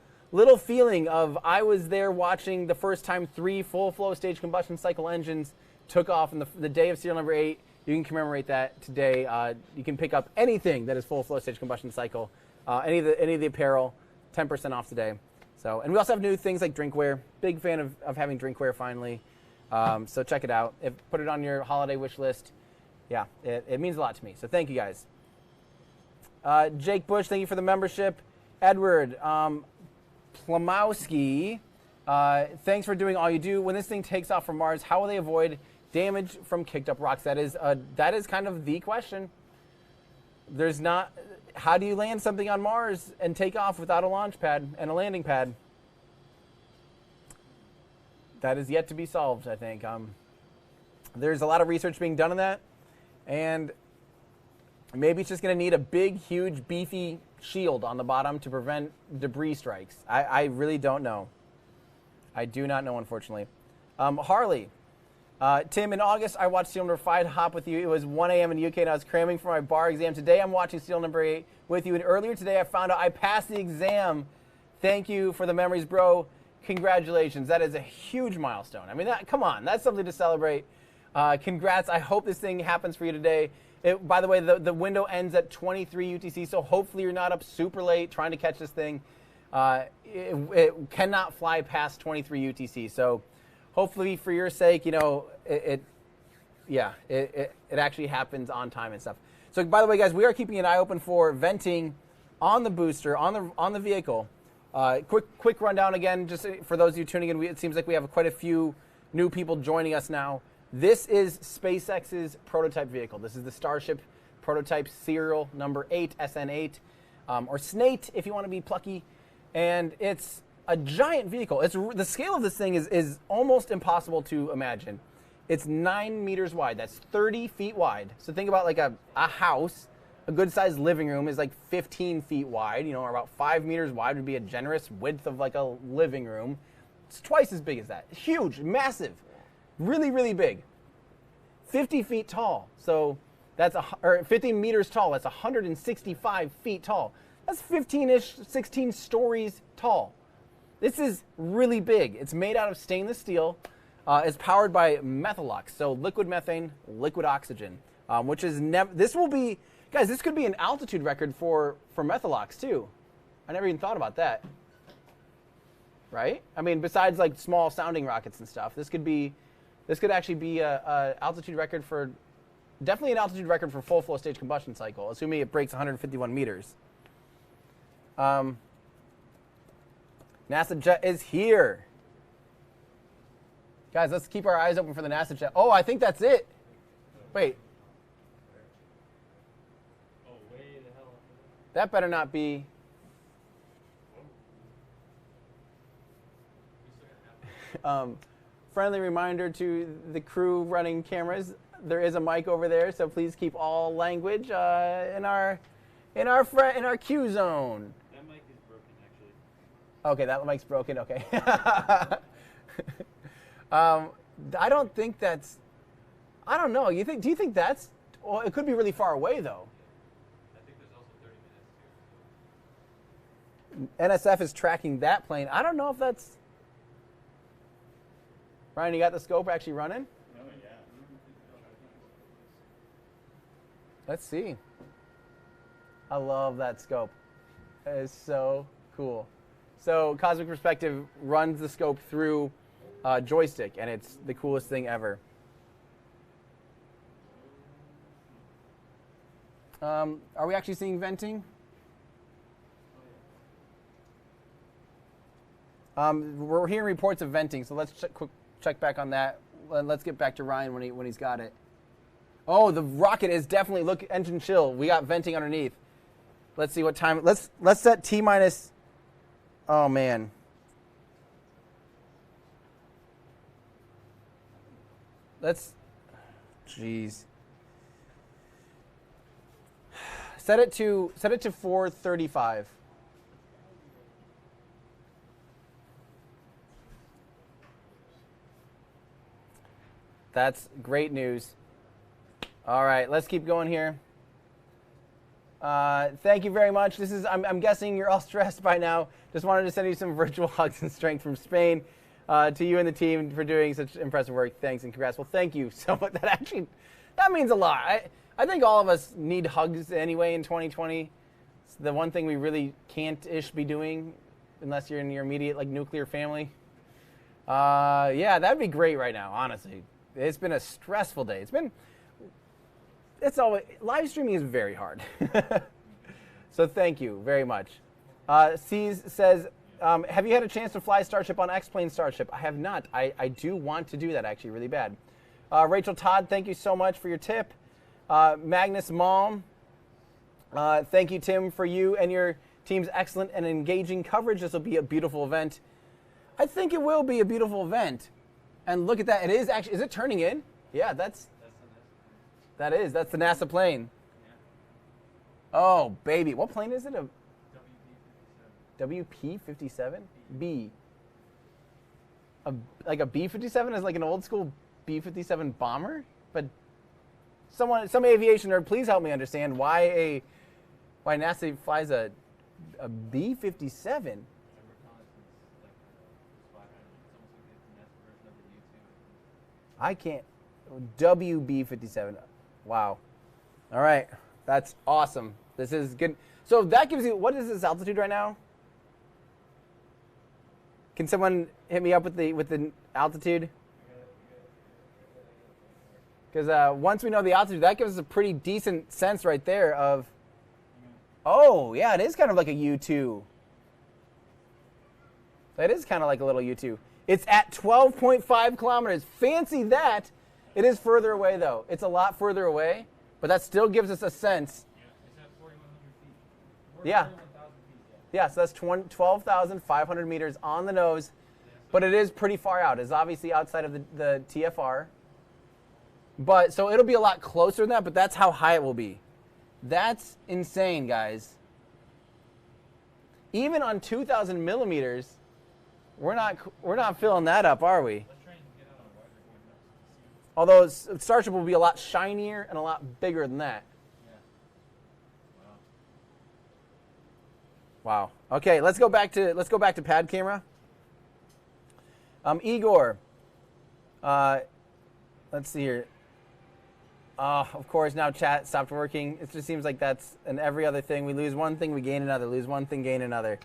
feeling of, I was there watching the first time 3 full flow stage combustion cycle engines took off in the day of serial number 8, you can commemorate that today. You can pick up anything that is full flow stage combustion cycle, any of the apparel, 10% off today. So, and we also have new things like drinkware. Big fan of having drinkware finally. So check it out. Put it on your holiday wish list. Yeah, it means a lot to me. So thank you guys. Jake Bush, thank you for the membership. Edward Plomowski, thanks for doing all you do. When this thing takes off from Mars, how will they avoid damage from kicked up rocks? That is kind of the question. There's not. How do you land something on Mars and take off without a launch pad and a landing pad? That is yet to be solved, I think. There's a lot of research being done on that, and maybe it's just going to need a big, huge, beefy shield on the bottom to prevent debris strikes. I really don't know. I do not know, unfortunately. Harley, Tim, in August, I watched Steel Number 5 hop with you. It was 1 a.m. in the UK, and I was cramming for my bar exam. Today, I'm watching Steel Number 8 with you, and earlier today, I found out I passed the exam. Thank you for the memories, bro. Congratulations. That is a huge milestone. I mean, come on. That's something to celebrate. Congrats. I hope this thing happens for you today. By the way, the window ends at 23 UTC, so hopefully you're not up super late trying to catch this thing. It cannot fly past 23 UTC, so hopefully for your sake, it actually happens on time and stuff. So by the way, guys, we are keeping an eye open for venting on the booster, on the vehicle. Quick rundown again, just for those of you tuning in. It seems like we have quite a few new people joining us now. This is SpaceX's prototype vehicle. This is the Starship prototype serial number 8, SN8, or SN8 if you want to be plucky. And it's a giant vehicle. The scale of this thing is almost impossible to imagine. It's 9 meters wide. That's 30 feet wide. So think about like a house. A good-sized living room is like 15 feet wide, or about 5 meters wide would be a generous width of like a living room. It's twice as big as that. Huge, massive, really, really big. 50 feet tall, so or 50 meters tall, that's 165 feet tall. That's 15-ish, 16 stories tall. This is really big. It's made out of stainless steel. It's powered by methalox, so liquid methane, liquid oxygen, which is this will be. Guys, this could be an altitude record for methalox, too. I never even thought about that. Right? I mean, besides, like, small sounding rockets and stuff, this could actually be a altitude record definitely an altitude record for full flow stage combustion cycle, assuming it breaks 151 meters. NASA jet is here. Guys, let's keep our eyes open for the NASA jet. Oh, I think that's it. Wait. That better not be. Friendly reminder to the crew running cameras: there is a mic over there, so please keep all language in our Q zone. That mic is broken, actually. Okay, that mic's broken. Okay. I don't think that's. I don't know. Do you think that's? Well, it could be really far away though. NSF is tracking that plane. I don't know if that's... Ryan, you got the scope actually running? Oh, yeah. Let's see. I love that scope. It is so cool. So Cosmic Perspective runs the scope through joystick, and it's the coolest thing ever. Are we actually seeing venting? We're hearing reports of venting, so let's check back on that. Let's get back to Ryan when he's got it. Oh, the rocket is definitely, look, engine chill. We got venting underneath. Let's see what time. Let's set T minus. Oh man. Jeez. Set it to 4:35. That's great news. All right, let's keep going here. Thank you very much. I'm guessing you're all stressed by now. Just wanted to send you some virtual hugs and strength from Spain to you and the team for doing such impressive work. Thanks and congrats. Well, thank you so much. That means a lot. I think all of us need hugs anyway in 2020. It's the one thing we really can't-ish be doing unless you're in your immediate nuclear family. Yeah, that'd be great right now, honestly. It's been a stressful day. It's always, live streaming is very hard. So thank you very much. C's says, have you had a chance to fly Starship on X-Plane Starship? I have not. I do want to do that actually really bad. Rachel Todd, thank you so much for your tip. Magnus Malm, thank you, Tim, for you and your team's excellent and engaging coverage. This will be a beautiful event. I think it will be a beautiful event. And look at that. It is actually, is it turning in? Yeah, that's the NASA plane. Oh, baby. What plane is it? A WP-57? B. Like a B-57 is like an old school B-57 bomber? But some aviation nerd, please help me understand why NASA flies a B-57. I can't. WB-57. Wow. All right. That's awesome. This is good. So that gives you, what is this altitude right now? Can someone hit me up with the altitude? Because once we know the altitude, that gives us a pretty decent sense right there of, oh, yeah, it is kind of like a U2. That is kind of like a little U2. It's at 12.5 kilometers. Fancy that. It is further away, though. It's a lot further away, but that still gives us a sense. Yeah, it's at 4,100 feet. Yeah. 41,000 feet, Yeah, so that's 12,500 meters on the nose, but it is pretty far out. It's obviously outside of the TFR. But so it'll be a lot closer than that, but that's how high it will be. That's insane, guys. Even on 2,000 millimeters, we're not filling that up, are we? Let's try and get out on a wider camera. Although Starship will be a lot shinier and a lot bigger than that. Yeah. Wow. Okay, let's go back to pad camera. Igor. Let's see here. Of course, now chat stopped working. It just seems like that's an every other thing. We lose one thing, we gain another. Lose one thing, gain another.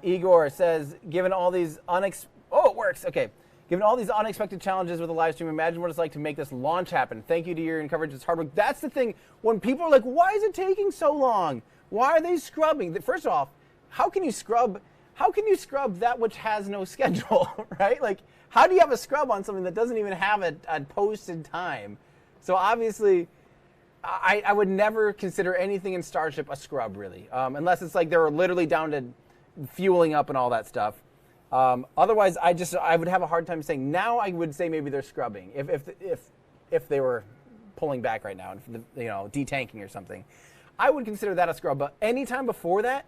Igor says, given all these it works. Okay. Given all these unexpected challenges with the live stream, imagine what it's like to make this launch happen. Thank you to your coverage. It's hard work. That's the thing. When people are like, why is it taking so long? Why are they scrubbing? First off, how can you scrub that which has no schedule, right? Like, how do you have a scrub on something that doesn't even have a posted time? So obviously, I would never consider anything in Starship a scrub, really, unless it's like they're literally down to fueling up and all that stuff. Otherwise, I would have a hard time saying. Now I would say maybe they're scrubbing if they were pulling back right now and detanking or something. I would consider that a scrub. But anytime before that,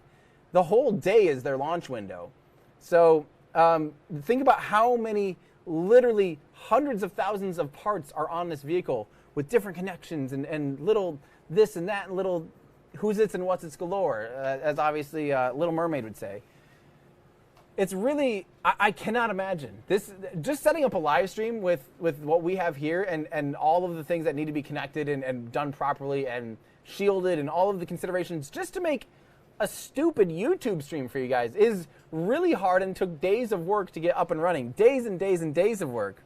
the whole day is their launch window. So think about how many, literally hundreds of thousands of parts are on this vehicle with different connections and little this and that and little who's its and what's its galore, as obviously Little Mermaid would say. It's really, I cannot imagine this. Just setting up a live stream with what we have here and all of the things that need to be connected and done properly and shielded and all of the considerations just to make a stupid YouTube stream for you guys is really hard and took days of work to get up and running. Days and days and days of work.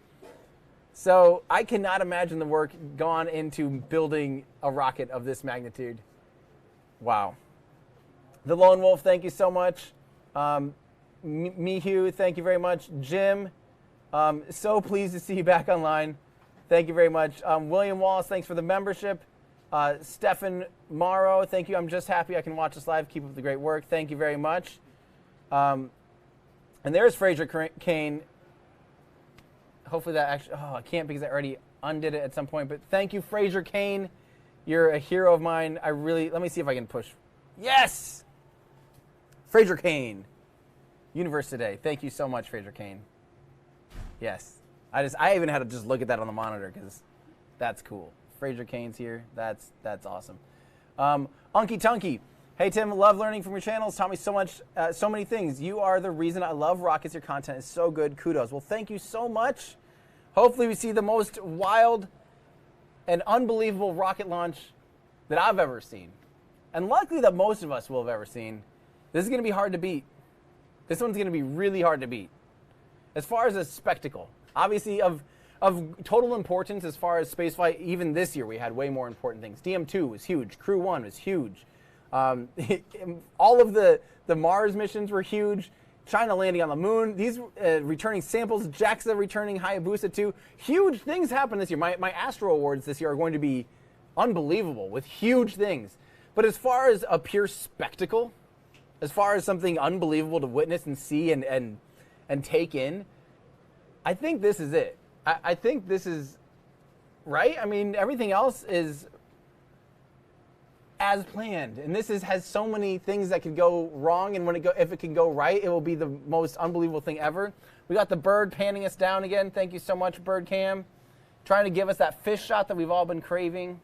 So I cannot imagine the work gone into building a rocket of this magnitude. Wow. The Lone Wolf, thank you so much. Mihu, thank you very much. Jim, so pleased to see you back online. Thank you very much. William Wallace, thanks for the membership. Stefan Morrow, thank you. I'm just happy I can watch this live. Keep up the great work. Thank you very much. And there's Fraser Kane. Hopefully that actually, I can't because I already undid it at some point. But thank you, Fraser Kane. You're a hero of mine. Let me see if I can push. Yes! Fraser Kane. Universe Today. Thank you so much, Fraser Kane. Yes. I even had to just look at that on the monitor because that's cool. Fraser Kane's here. That's awesome. Unky Tunky. Hey, Tim, love learning from your channels. Taught me so much, so many things. You are the reason I love rockets. Your content is so good. Kudos. Well, thank you so much. Hopefully we see the most wild and unbelievable rocket launch that I've ever seen. And likely that most of us will have ever seen. This is going to be hard to beat. This one's going to be really hard to beat. as far as a spectacle. Obviously, of total importance as far as spaceflight, even this year we had way more important things. DM2 was huge. Crew 1 was huge. All of the Mars missions were huge. China landing on the moon. These returning samples, JAXA returning, Hayabusa 2. Huge things happened this year. My Astro Awards this year are going to be unbelievable with huge things. But as far as a pure spectacle, as far as something unbelievable to witness and see and take in, I think this is it. I think this is right. I mean, everything else is as planned, and this has so many things that could go wrong, and if it can go right, it will be the most unbelievable thing ever. We got the bird panning us down again. Thank you so much, Bird Cam, trying to give us that fish shot that we've all been craving.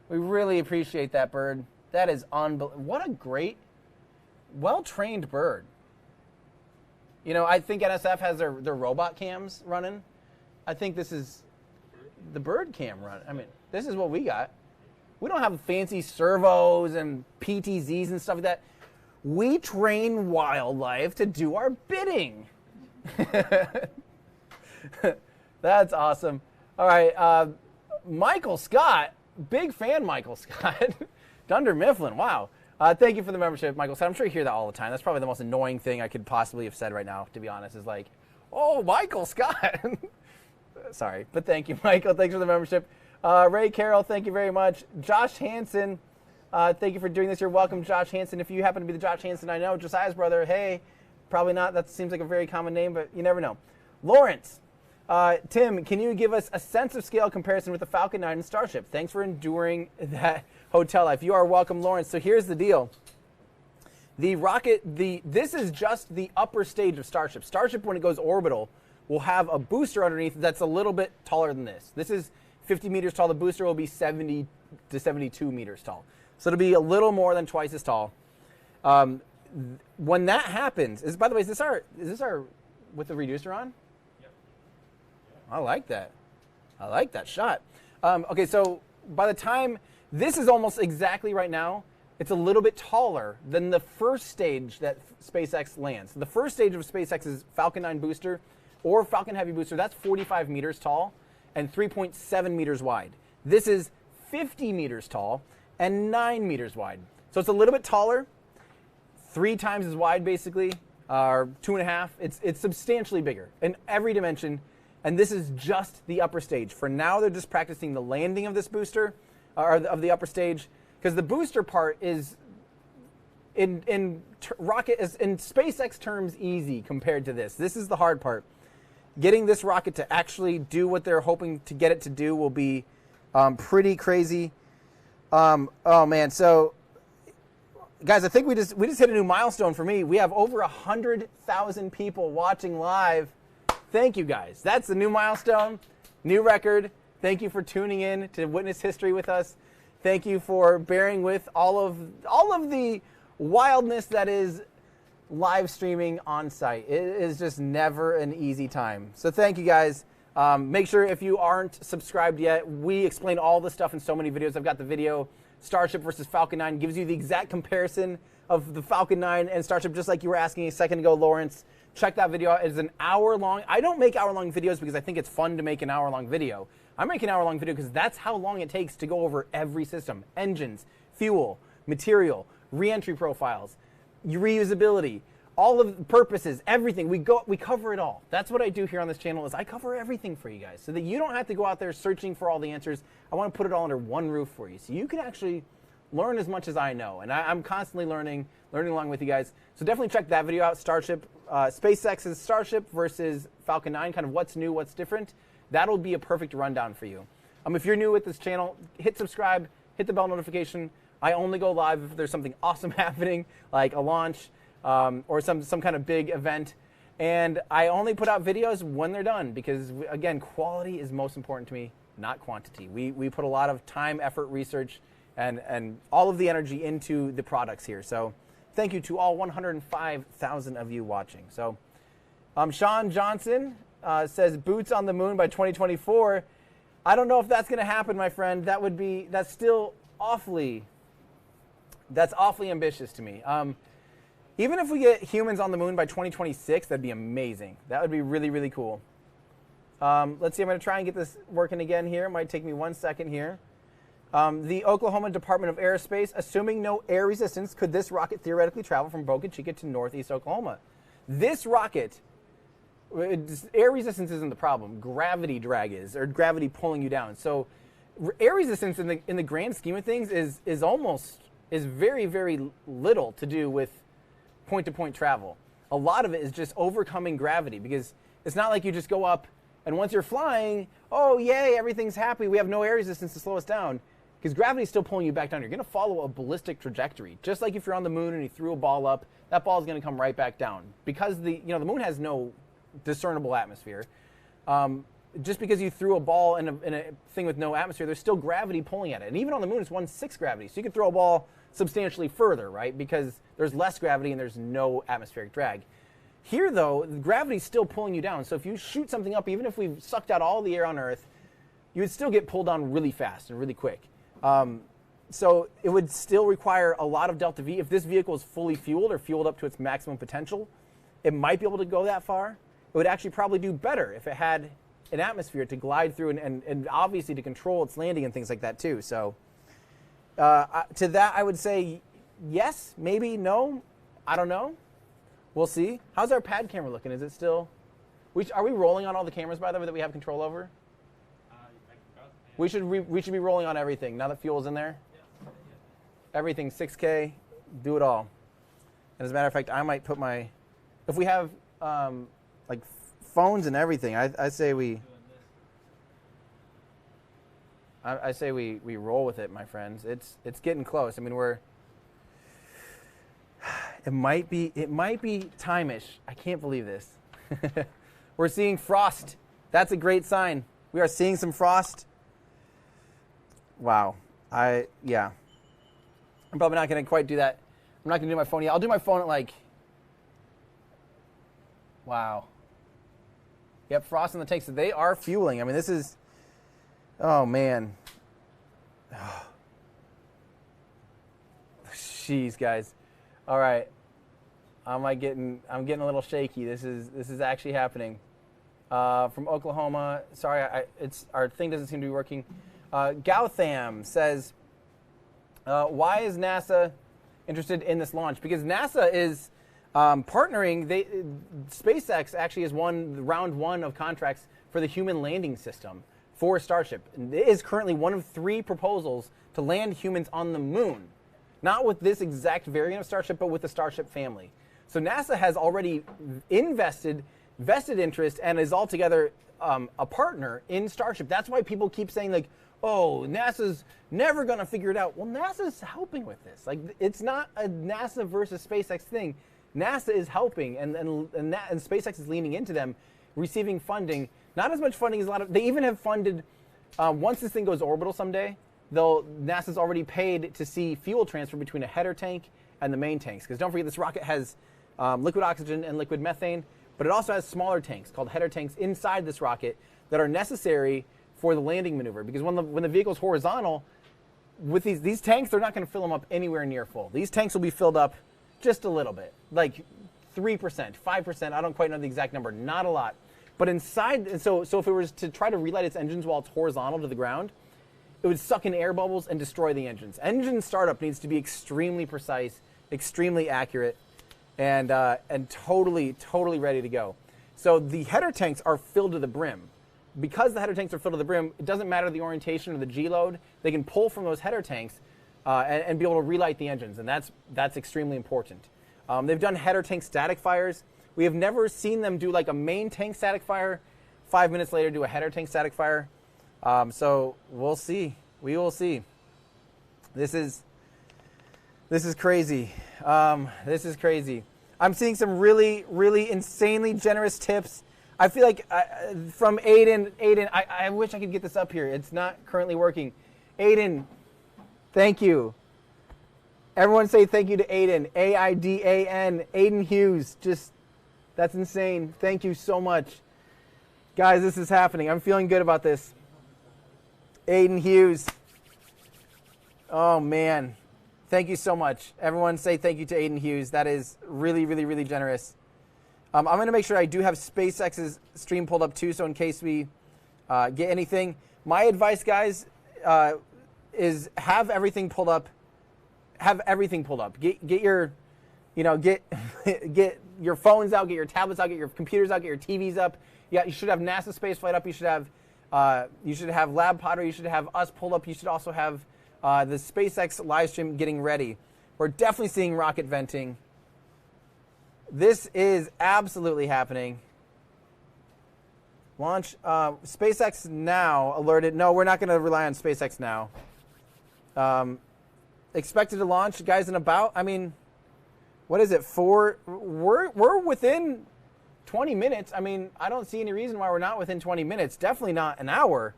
We really appreciate that, bird. That is unbelievable. What a great, well-trained bird. You know, I think NSF has their robot cams running. I think this is the bird cam run. I mean, this is what we got. We don't have fancy servos and PTZs and stuff like that. We train wildlife to do our bidding. That's awesome. All right, Michael Scott, big fan Michael Scott. Dunder Mifflin, wow. Thank you for the membership, Michael Scott. I'm sure you hear that all the time. That's probably the most annoying thing I could possibly have said right now, to be honest, is like, oh, Michael Scott. Sorry, but thank you, Michael. Thanks for the membership. Ray Carroll, thank you very much. Josh Hansen, thank you for doing this. You're welcome, Josh Hansen. If you happen to be the Josh Hansen I know, Josiah's brother, hey, probably not. That seems like a very common name, but you never know. Lawrence, Tim, can you give us a sense of scale comparison with the Falcon 9 and Starship? Thanks for enduring that hotel life. You are welcome, Lawrence. So here's the deal. The rocket, this is just the upper stage of Starship. Starship, when it goes orbital, will have a booster underneath that's a little bit taller than this. This is 50 meters tall. The booster will be 70 to 72 meters tall. So it'll be a little more than twice as tall. When that happens, by the way, is this our with the reducer on? Yep. I like that. I like that shot. Okay, so by the time, this is almost exactly right now, it's a little bit taller than the first stage that SpaceX lands. The first stage of SpaceX's Falcon 9 booster or Falcon Heavy booster, that's 45 meters tall and 3.7 meters wide. This is 50 meters tall and 9 meters wide. So it's a little bit taller, 3 times as wide basically, or 2.5. It's substantially bigger in every dimension, and this is just the upper stage. For now, they're just practicing the landing of this booster, or of the upper stage, because the booster part is, in SpaceX terms, easy compared to this. This is the hard part. Getting this rocket to actually do what they're hoping to get it to do will be pretty crazy. Oh man, so guys, I think we just hit a new milestone for me. We have over 100,000 people watching live. Thank you guys. That's the new milestone, new record. Thank you for tuning in to witness history with us. Thank you for bearing with all of the wildness that is live streaming on site. It is just never an easy time. So thank you guys. Make sure if you aren't subscribed yet, we explain all this stuff in so many videos. I've got the video Starship versus Falcon 9, gives you the exact comparison of the Falcon 9 and Starship, just like you were asking a second ago, Lawrence. Check that video out. It is an hour long. I don't make hour-long videos because I think it's fun to make an hour-long video. I make an hour-long video because that's how long it takes to go over every system. Engines, fuel, material, re-entry profiles, reusability, all of the purposes, everything. We cover it all. That's what I do here on this channel, is I cover everything for you guys so that you don't have to go out there searching for all the answers. I want to put it all under one roof for you so you can actually learn as much as I know. And I'm constantly learning along with you guys. So definitely check that video out, Starship, SpaceX's Starship versus Falcon 9, kind of what's new, what's different. That'll be a perfect rundown for you. If you're new with this channel, hit subscribe, hit the bell notification. I only go live if there's something awesome happening, like a launch, or some kind of big event. And I only put out videos when they're done because, again, quality is most important to me, not quantity. We put a lot of time, effort, research, and all of the energy into the products here. So thank you to all 105,000 of you watching. So Sean Johnson says boots on the moon by 2024. I don't know if that's going to happen, my friend. That's awfully ambitious to me. Even if we get humans on the moon by 2026, that'd be amazing. That would be really, really cool. Let's see, I'm going to try and get this working again here. It might take me 1 second here. The Oklahoma Department of Aerospace, assuming no air resistance, could this rocket theoretically travel from Boca Chica to northeast Oklahoma? This rocket, air resistance isn't the problem. Gravity drag is, or gravity pulling you down. So air resistance in the grand scheme of things is very, very little to do with point-to-point travel. A lot of it is just overcoming gravity, because it's not like you just go up and once you're flying, oh, yay, everything's happy, we have no air resistance to slow us down, because gravity's still pulling you back down. You're going to follow a ballistic trajectory. Just like if you're on the moon and you threw a ball up, that ball is going to come right back down, because the moon has no discernible atmosphere. Just because you threw a ball in a thing with no atmosphere, there's still gravity pulling at it. And even on the moon, it's 1/6 gravity. So you could throw a ball substantially further, right? Because there's less gravity and there's no atmospheric drag. Here, though, gravity's still pulling you down. So if you shoot something up, even if we've sucked out all the air on Earth, you would still get pulled down really fast and really quick. So it would still require a lot of delta V. If this vehicle is fully fueled or fueled up to its maximum potential, it might be able to go that far. It would actually probably do better if it had an atmosphere to glide through and obviously to control its landing and things like that too. So to that, I would say yes, maybe, no. I don't know. We'll see. How's our pad camera looking? Is it still... Are we rolling on all the cameras, by the way, that we have control over? We should be rolling on everything now that fuel's in there. Yeah. Everything 6K, do it all. And as a matter of fact, I might put my... If we have like phones and everything, I say we... I say we roll with it, my friends. It's getting close. I mean, it might be time-ish. I can't believe this. We're seeing frost. That's a great sign. We are seeing some frost. Wow. Yeah. I'm probably not going to quite do that. I'm not going to do my phone yet. I'll do my phone at like... Wow. Yep, frost in the tanks. So they are fueling. I mean, this is... Oh, man. Jeez, guys. All right. I'm getting a little shaky. This is actually happening. From Oklahoma. Sorry, our thing doesn't seem to be working. Gautham says, why is NASA interested in this launch? Because NASA is partnering. SpaceX actually has won round 1 of contracts for the human landing system for Starship. And it is currently one of 3 proposals to land humans on the moon. Not with this exact variant of Starship, but with the Starship family. So NASA has already vested interest and is altogether a partner in Starship. That's why people keep saying, like, oh, NASA's never going to figure it out. Well, NASA's helping with this. Like, it's not a NASA versus SpaceX thing. NASA is helping, and SpaceX is leaning into them, receiving funding. Not as much funding as they even have funded, once this thing goes orbital someday, NASA's already paid to see fuel transfer between a header tank and the main tanks. Because don't forget, this rocket has liquid oxygen and liquid methane, but it also has smaller tanks called header tanks inside this rocket that are necessary for the landing maneuver. Because when the vehicle's horizontal, with these tanks, they're not going to fill them up anywhere near full. These tanks will be filled up just a little bit, like 3%, 5%. I don't quite know the exact number. Not a lot. But inside, and so if it was to try to relight its engines while it's horizontal to the ground, it would suck in air bubbles and destroy the engines. Engine startup needs to be extremely precise, extremely accurate, and totally ready to go. So the header tanks are filled to the brim. Because the header tanks are filled to the brim, it doesn't matter the orientation or the G load. They can pull from those header tanks and be able to relight the engines, and that's extremely important. They've done header tank static fires. We have never seen them do like a main tank static fire, 5 minutes later do a header tank static fire. So we'll see. We will see. This is crazy. This is crazy. I'm seeing some really insanely generous tips. I feel like from Aiden, I wish I could get this up here. It's not currently working. Aiden, thank you. Everyone say thank you to Aiden. A-I-D-A-N. Aiden Hughes. That's insane. Thank you so much. Guys, this is happening. I'm feeling good about this. Aiden Hughes. Oh, man. Thank you so much. Everyone say thank you to Aiden Hughes. That is really, really, really generous. I'm going to make sure I do have SpaceX's stream pulled up too, so in case we get anything. My advice, guys, is have everything pulled up. Have everything pulled up. Get your, get get your phones out, get your tablets out, get your computers out, get your TVs up. Yeah, you should have NASA spaceflight up. You should have Lab Potter. You should have us pulled up. You should also have the SpaceX live stream getting ready. We're definitely seeing rocket venting. This is absolutely happening. Launch SpaceX now alerted. No, we're not going to rely on SpaceX now. Expected to launch, guys, in about. I mean, what is it? We're within 20 minutes. I mean, I don't see any reason why we're not within 20 minutes. Definitely not an hour.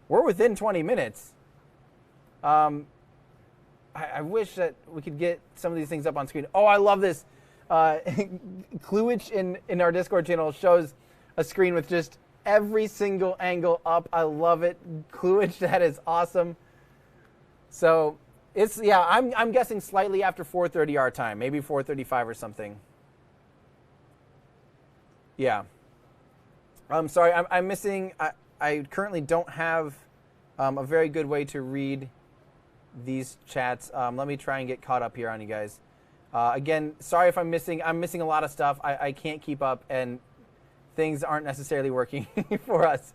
We're within 20 minutes. I wish that we could get some of these things up on screen. Oh, I love this. Kluich in our Discord channel shows a screen with just every single angle up. I love it. Kluich, that is awesome. So it's, yeah, I'm guessing slightly after 4:30 our time, maybe 4:35 or something. Yeah. I'm sorry, I'm missing. I currently don't have a very good way to read these chats. Let me try and get caught up here on you guys. Again, sorry if I'm missing a lot of stuff. I can't keep up, and things aren't necessarily working for us.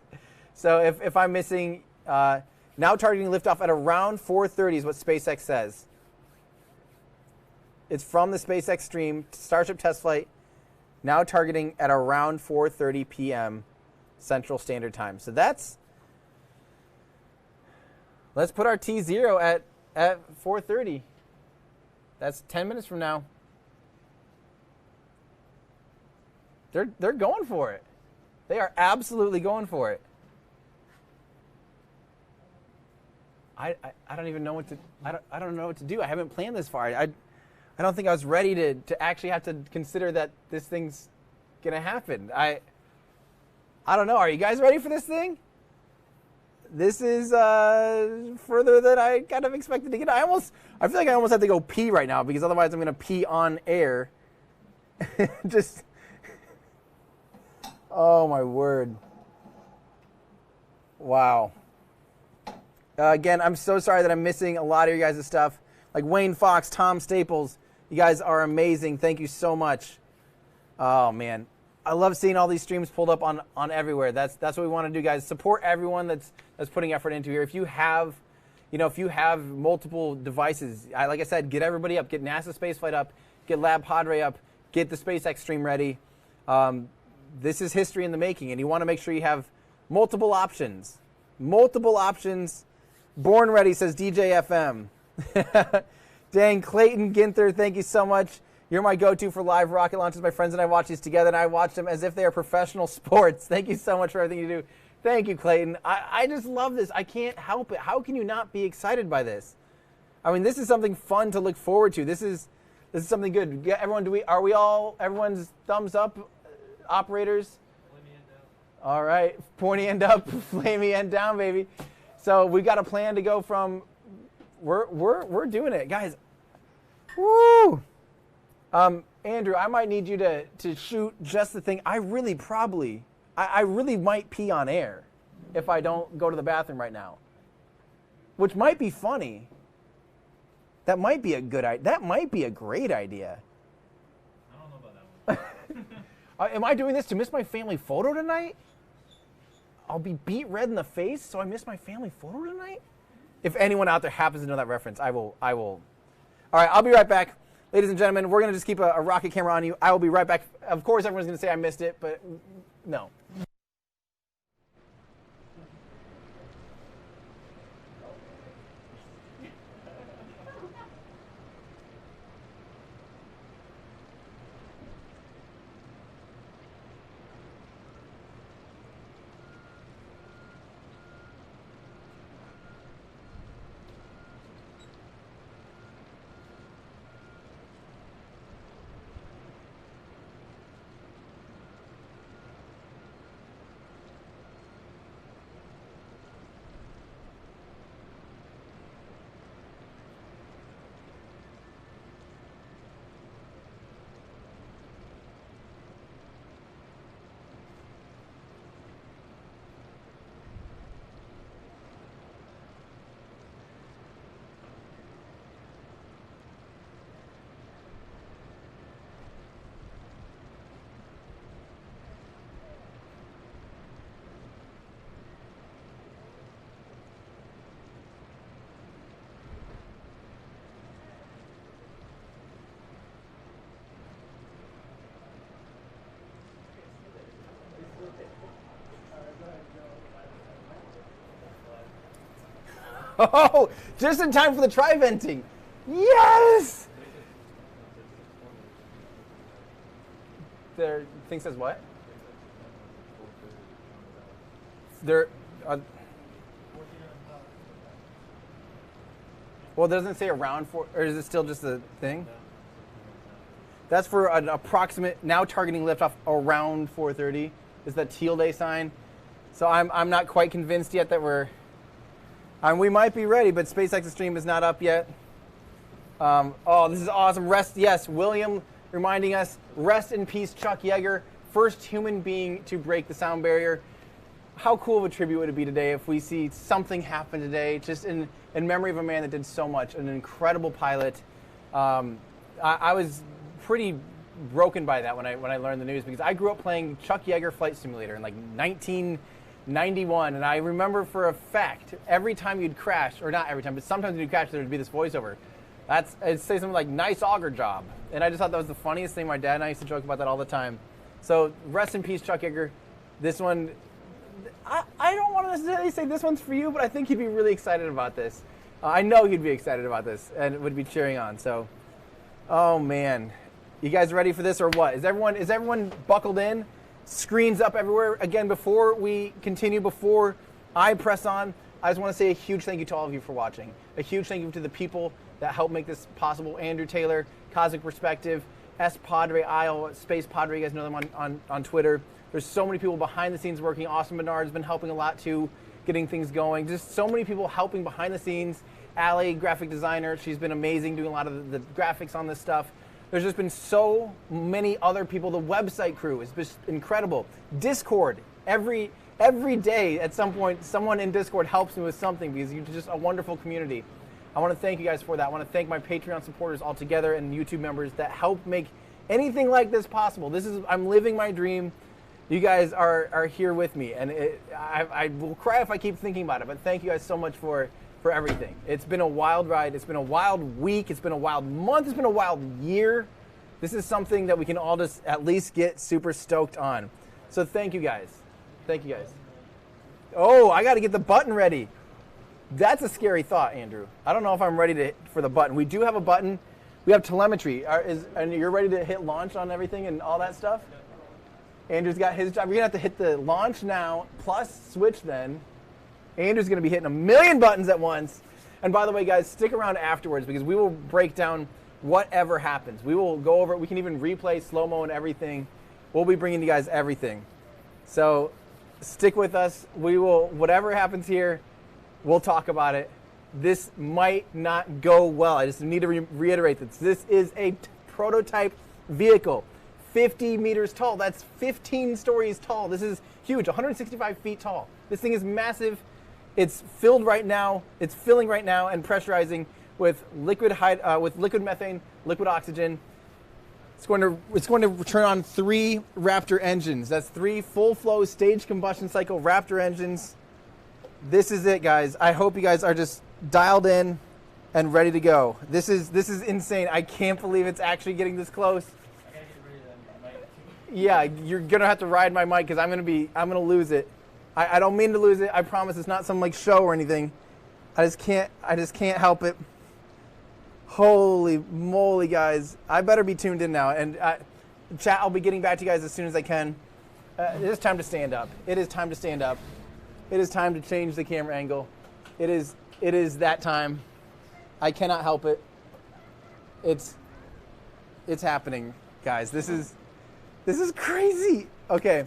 So if I'm missing, now targeting liftoff at around 4:30 is what SpaceX says. It's from the SpaceX stream, Starship test flight, now targeting at around 4:30 p.m. Central Standard Time. So that's, let's put our T0 at 4:30. That's 10 minutes from now. They're going for it. They are absolutely going for it. I don't even know what to I don't know what to do. I haven't planned this far. I don't think I was ready to actually have to consider that this thing's gonna happen. I don't know. Are you guys ready for this thing? This is further than I kind of expected to get. I feel like I almost have to go pee right now, because otherwise I'm going to pee on air. Just, oh my word. Wow. Again, I'm so sorry that I'm missing a lot of your guys' stuff. Like Wayne Fox, Tom Staples, you guys are amazing. Thank you so much. Oh man. I love seeing all these streams pulled up on everywhere. That's what we want to do, guys. Support everyone that's putting effort into here. If you have, multiple devices, like I said, get everybody up. Get NASA spaceflight up. Get Lab Padre up. Get the SpaceX stream ready. This is history in the making, and you want to make sure you have multiple options. Multiple options. Born ready, says DJ FM. Dang, Clayton Ginther, thank you so much. You're my go-to for live rocket launches. My friends and I watch these together, and I watch them as if they are professional sports. Thank you so much for everything you do. Thank you, Clayton. I just love this. I can't help it. How can you not be excited by this? I mean, this is something fun to look forward to. This is something good. Yeah, everyone, everyone's thumbs up, operators? All right, pointy end up, flamey end down, baby. So we got a plan to go from, we're doing it, guys. Woo! Andrew, I might need you to shoot just the thing. I really might pee on air if I don't go to the bathroom right now, which might be funny. That might be a good idea. That might be a great idea. I don't know about that one. Am I doing this to miss my family photo tonight? I'll be beat red in the face, so I miss my family photo tonight? If anyone out there happens to know that reference, I will. All right, I'll be right back. Ladies and gentlemen, we're going to just keep a rocket camera on you. I will be right back. Of course, everyone's going to say I missed it, but no. Oh, just in time for the tri-venting. Yes! Their thing says what? There. Well, doesn't it say around 4, or is it still just a thing? That's for an approximate, now targeting liftoff around 4:30. Is that teal day sign? So I'm not quite convinced yet that we might be ready, but SpaceX's stream is not up yet. Oh, this is awesome. Yes, William reminding us, rest in peace, Chuck Yeager, first human being to break the sound barrier. How cool of a tribute would it be today if we see something happen today, just in memory of a man that did so much, an incredible pilot. I was pretty broken by that when I learned the news, because I grew up playing Chuck Yeager Flight Simulator in like 1991, and I remember for a fact every time you'd crash, or not every time, but sometimes you'd crash, there would be this voiceover. It'd say something like "nice auger job," and I just thought that was the funniest thing. My dad and I used to joke about that all the time. So rest in peace, Chuck Yeager. This one, I don't want to necessarily say this one's for you, but I think he'd be really excited about this. I know he'd be excited about this and would be cheering on. So, oh man, you guys ready for this or what? Is everyone buckled in? Screens up everywhere. Again, before we continue, before I press on, I just want to say a huge thank you to all of you for watching. A huge thank you to the people that helped make this possible. Andrew Taylor, Cosmic Perspective, S Padre Isle, Space Padre. You guys know them on Twitter. There's so many people behind the scenes working. Austin Bernard's been helping a lot too, getting things going. Just so many people helping behind the scenes. Allie, graphic designer, she's been amazing doing a lot of the graphics on this stuff. There's just been so many other people. The website crew is just incredible. Discord, every day at some point, someone in Discord helps me with something, because you're just a wonderful community. I want to thank you guys for that. I want to thank my Patreon supporters all together and YouTube members that help make anything like this possible. I'm living my dream. You guys are here with me, and I will cry if I keep thinking about it, but thank you guys so much for everything. It's been a wild ride. It's been a wild week. It's been a wild month. It's been a wild year. This is something that we can all just at least get super stoked on. So thank you guys. Thank you guys. Oh, I got to get the button ready. That's a scary thought, Andrew. I don't know if I'm ready for the button. We do have a button. We have telemetry. And you're ready to hit launch on everything and all that stuff? Andrew's got his job. You're going to have to hit the launch now, plus switch then. Andrew's going to be hitting a million buttons at once. And by the way, guys, stick around afterwards, because we will break down whatever happens. We will go over it. We can even replay slow-mo and everything. We'll be bringing you guys everything. So stick with us. We will, whatever happens here, we'll talk about it. This might not go well. I just need to reiterate this. This is a prototype vehicle. 50 meters tall. That's 15 stories tall. This is huge, 165 feet tall. This thing is massive. It's filled right now. It's filling right now and pressurizing with liquid methane, liquid oxygen. It's going to turn on 3 Raptor engines. That's 3 full flow stage combustion cycle Raptor engines. This is it, guys. I hope you guys are just dialed in and ready to go. This is insane. I can't believe it's actually getting this close. Yeah, you're gonna have to ride my mic, because I'm gonna lose it. I don't mean to lose it. I promise. It's not some like show or anything. I just can't help it. Holy moly, guys! I better be tuned in now. And chat, I'll be getting back to you guys as soon as I can. It is time to stand up. It is time to stand up. It is time to change the camera angle. It is that time. I cannot help it. It's happening, guys. This is crazy. Okay,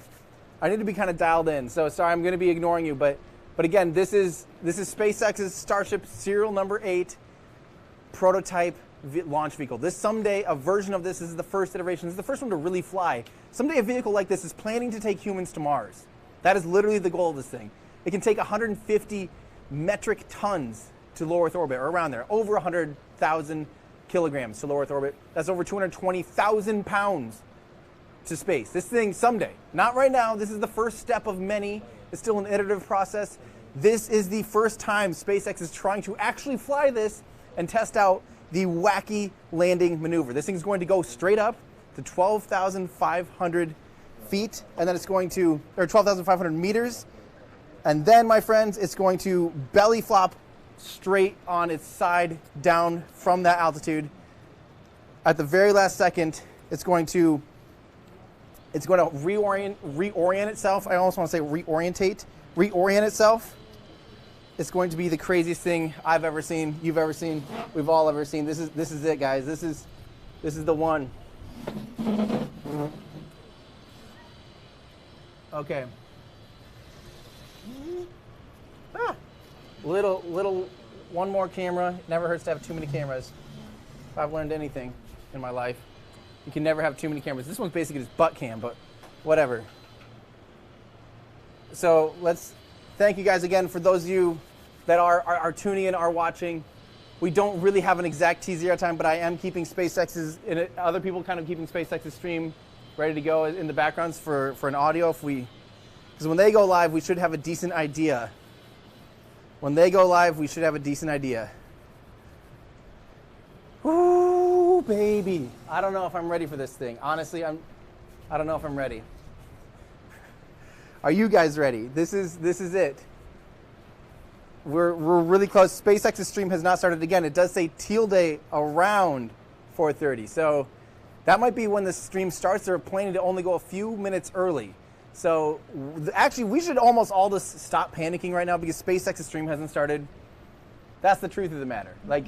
I need to be kind of dialed in. So sorry, I'm going to be ignoring you, but again, this is SpaceX's Starship serial number 8 prototype launch vehicle. This someday, a version of this is the first iteration. This is the first one to really fly. Someday a vehicle like this is planning to take humans to Mars. That is literally the goal of this thing. It can take 150 metric tons to low Earth orbit, or around there, over 100,000 kilograms to low Earth orbit. That's over 220,000 pounds to space. This thing someday, not right now. This is the first step of many. It's still an iterative process. This is the first time SpaceX is trying to actually fly this and test out the wacky landing maneuver. This thing is going to go straight up to 12,500 feet, and then it's going to, or 12,500 meters. And then, my friends, it's going to belly flop straight on its side down from that altitude. At the very last second, it's going to reorient itself. I almost want to say reorient itself. It's going to be the craziest thing I've ever seen, you've ever seen, we've all ever seen. This is it, guys. This is the one. Okay. Little one more camera. Never hurts to have too many cameras. If I've learned anything in my life, you can never have too many cameras. This one's basically just butt cam, but whatever. So let's thank you guys again for those of you that are tuning in, are watching. We don't really have an exact T0 time, but I am keeping SpaceX's, and other people kind of keeping SpaceX's stream ready to go in the backgrounds for an audio. Because when they go live, we should have a decent idea. When they go live, we should have a decent idea. Ooh, baby. I don't know if I'm ready for this thing. Honestly, I don't know if I'm ready. Are you guys ready? This is it. We're really close. SpaceX's stream has not started again. It does say teal day around 4:30. So that might be when the stream starts. They're planning to only go a few minutes early. So actually, we should almost all just stop panicking right now because SpaceX's stream hasn't started. That's the truth of the matter. Like,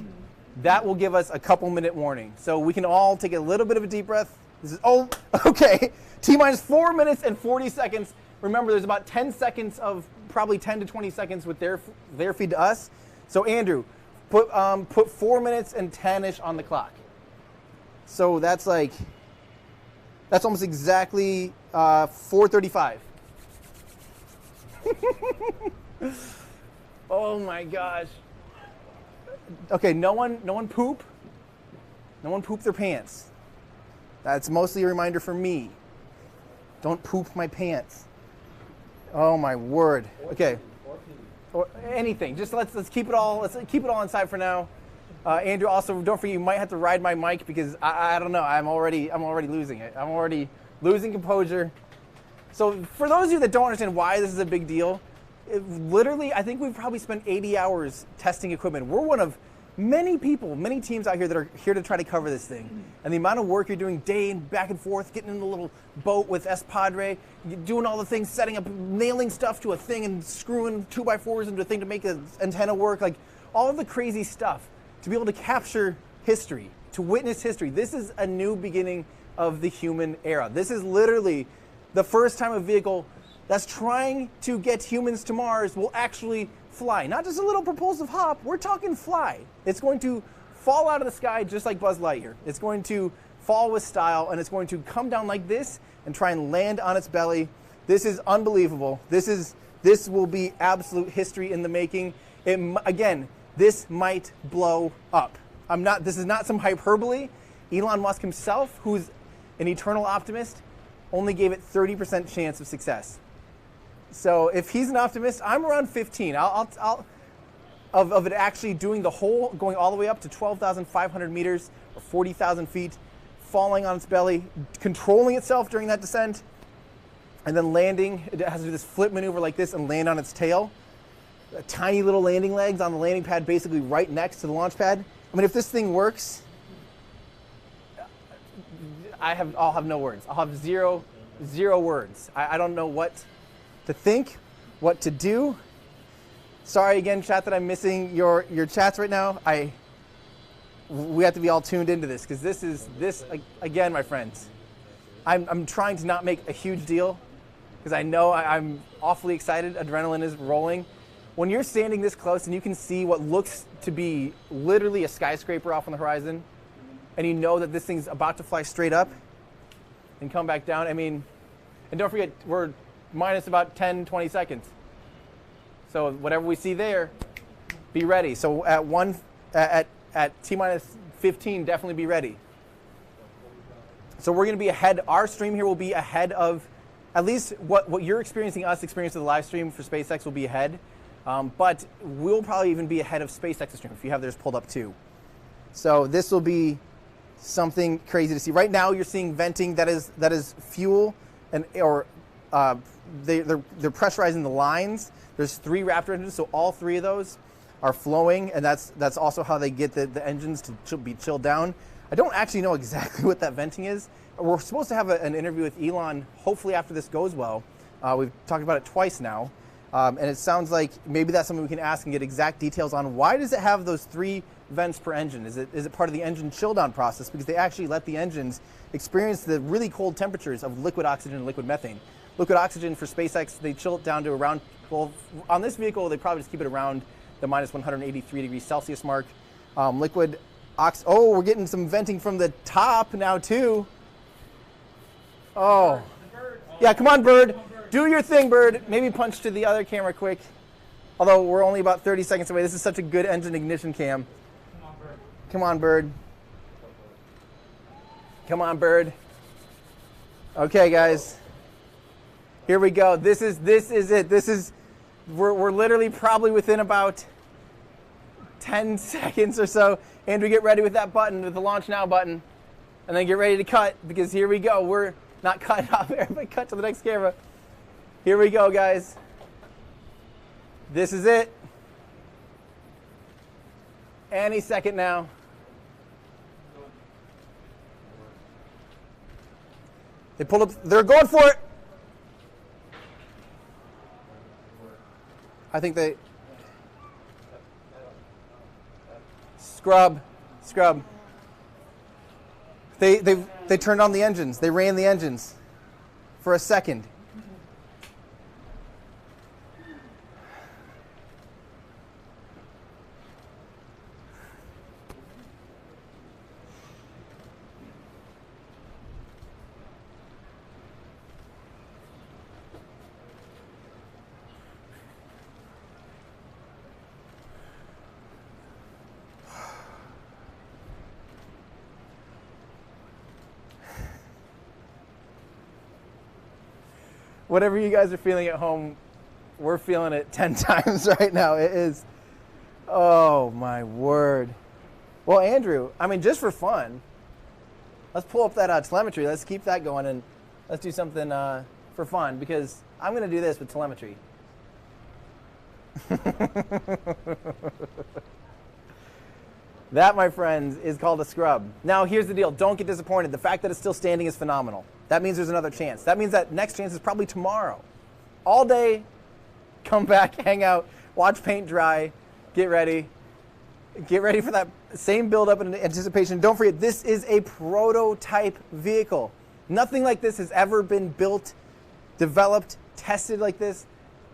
that will give us a couple minute warning. So we can all take a little bit of a deep breath. This is, oh, okay. T-minus 4 minutes and 40 seconds. Remember, there's about 10 seconds of, probably 10 to 20 seconds with their feed to us. So Andrew, put 4 minutes and 10-ish on the clock. So that's almost exactly 4:35. Oh my gosh. Okay, no one poop. No one poop their pants. That's mostly a reminder for me. Don't poop my pants. Oh my word. Okay. Or anything. Just let's keep it all. Let's keep it all inside for now. Andrew, also don't forget you might have to ride my mic because I don't know. I'm already losing it. I'm already losing composure. So for those of you that don't understand why this is a big deal, literally I think we've probably spent 80 hours testing equipment. We're one of many people, many teams out here that are here to try to cover this thing. And the amount of work you're doing day and back and forth, getting in the little boat with S Padre, doing all the things, setting up, nailing stuff to a thing and screwing 2x4s into a thing to make the antenna work, like all of the crazy stuff to be able to capture history, to witness history. This is a new beginning of the human era. This is literally the first time a vehicle that's trying to get humans to Mars will actually fly. Not just a little propulsive hop, we're talking fly. It's going to fall out of the sky just like Buzz Lightyear. It's going to fall with style and it's going to come down like this and try and land on its belly. This is unbelievable. This will be absolute history in the making. Again, this might blow up. This is not some hyperbole. Elon Musk himself, who's an eternal optimist, only gave it 30% chance of success. So if he's an optimist, I'm around 15. Of it actually doing the whole, going all the way up to 12,500 meters or 40,000 feet, falling on its belly, controlling itself during that descent, and then landing. It has to do this flip maneuver like this and land on its tail. Tiny little landing legs on the landing pad, basically right next to the launch pad. I mean, if this thing works, I'll have no words. I'll have zero words. I don't know what to think, what to do. Sorry again, chat, that I'm missing your chats right now. We have to be all tuned into this because this again, my friends. I'm trying to not make a huge deal because I know I'm awfully excited. Adrenaline is rolling. When you're standing this close and you can see what looks to be literally a skyscraper off on the horizon, and you know that this thing's about to fly straight up and come back down. I mean, and don't forget, we're minus about 10, 20 seconds. So whatever we see there, be ready. So at T-minus 15, definitely be ready. So we're going to be ahead. Our stream here will be ahead of at least what you're experiencing, us experiencing the live stream for SpaceX will be ahead. But we'll probably even be ahead of SpaceX's stream if you have theirs pulled up too. So this will be something crazy to see. Right now you're seeing venting that is fuel they're pressurizing the lines. There's 3 Raptor engines, so all 3 of those are flowing, and that's also how they get the engines to be chilled down. I don't actually know exactly what that venting is. We're supposed to have an interview with Elon, hopefully after this goes well. We've talked about it twice now, and it sounds like maybe that's something we can ask and get exact details on. Why does it have those 3 vents per engine? Is it part of the engine chill down process? Because they actually let the engines experience the really cold temperatures of liquid oxygen and liquid methane. Liquid oxygen for SpaceX, they chill it down to around, well, on this vehicle, they probably just keep it around the minus 183 degrees Celsius mark. Liquid ox, oh, we're getting some venting from the top now too. Oh, yeah, come on, bird. Do your thing, bird. Maybe punch to the other camera quick. Although we're only about 30 seconds away. This is such a good engine ignition cam. Come on, bird. Come on, bird. Come on, bird. Okay, guys. Here we go. This is it. We're literally probably within about 10 seconds or so. Andrew, get ready with that button, with the launch now button. And then get ready to cut, because here we go. We're not cut off there, but cut to the next camera. Here we go, guys. This is it. Any second now. They pulled up. They're going for it. I think they scrub. They turned on the engines. They ran the engines for a second. Whatever you guys are feeling at home, we're feeling it 10 times right now. It is, oh my word. Well, Andrew, I mean, just for fun, let's pull up that telemetry. Let's keep that going, and let's do something for fun, because I'm going to do this with telemetry. That, my friends, is called a scrub. Now, here's the deal. Don't get disappointed. The fact that it's still standing is phenomenal. That means there's another chance. That means that next chance is probably tomorrow. All day, come back, hang out, watch paint dry, get ready. Get ready for that same build-up and anticipation. Don't forget, this is a prototype vehicle. Nothing like this has ever been built, developed, tested like this.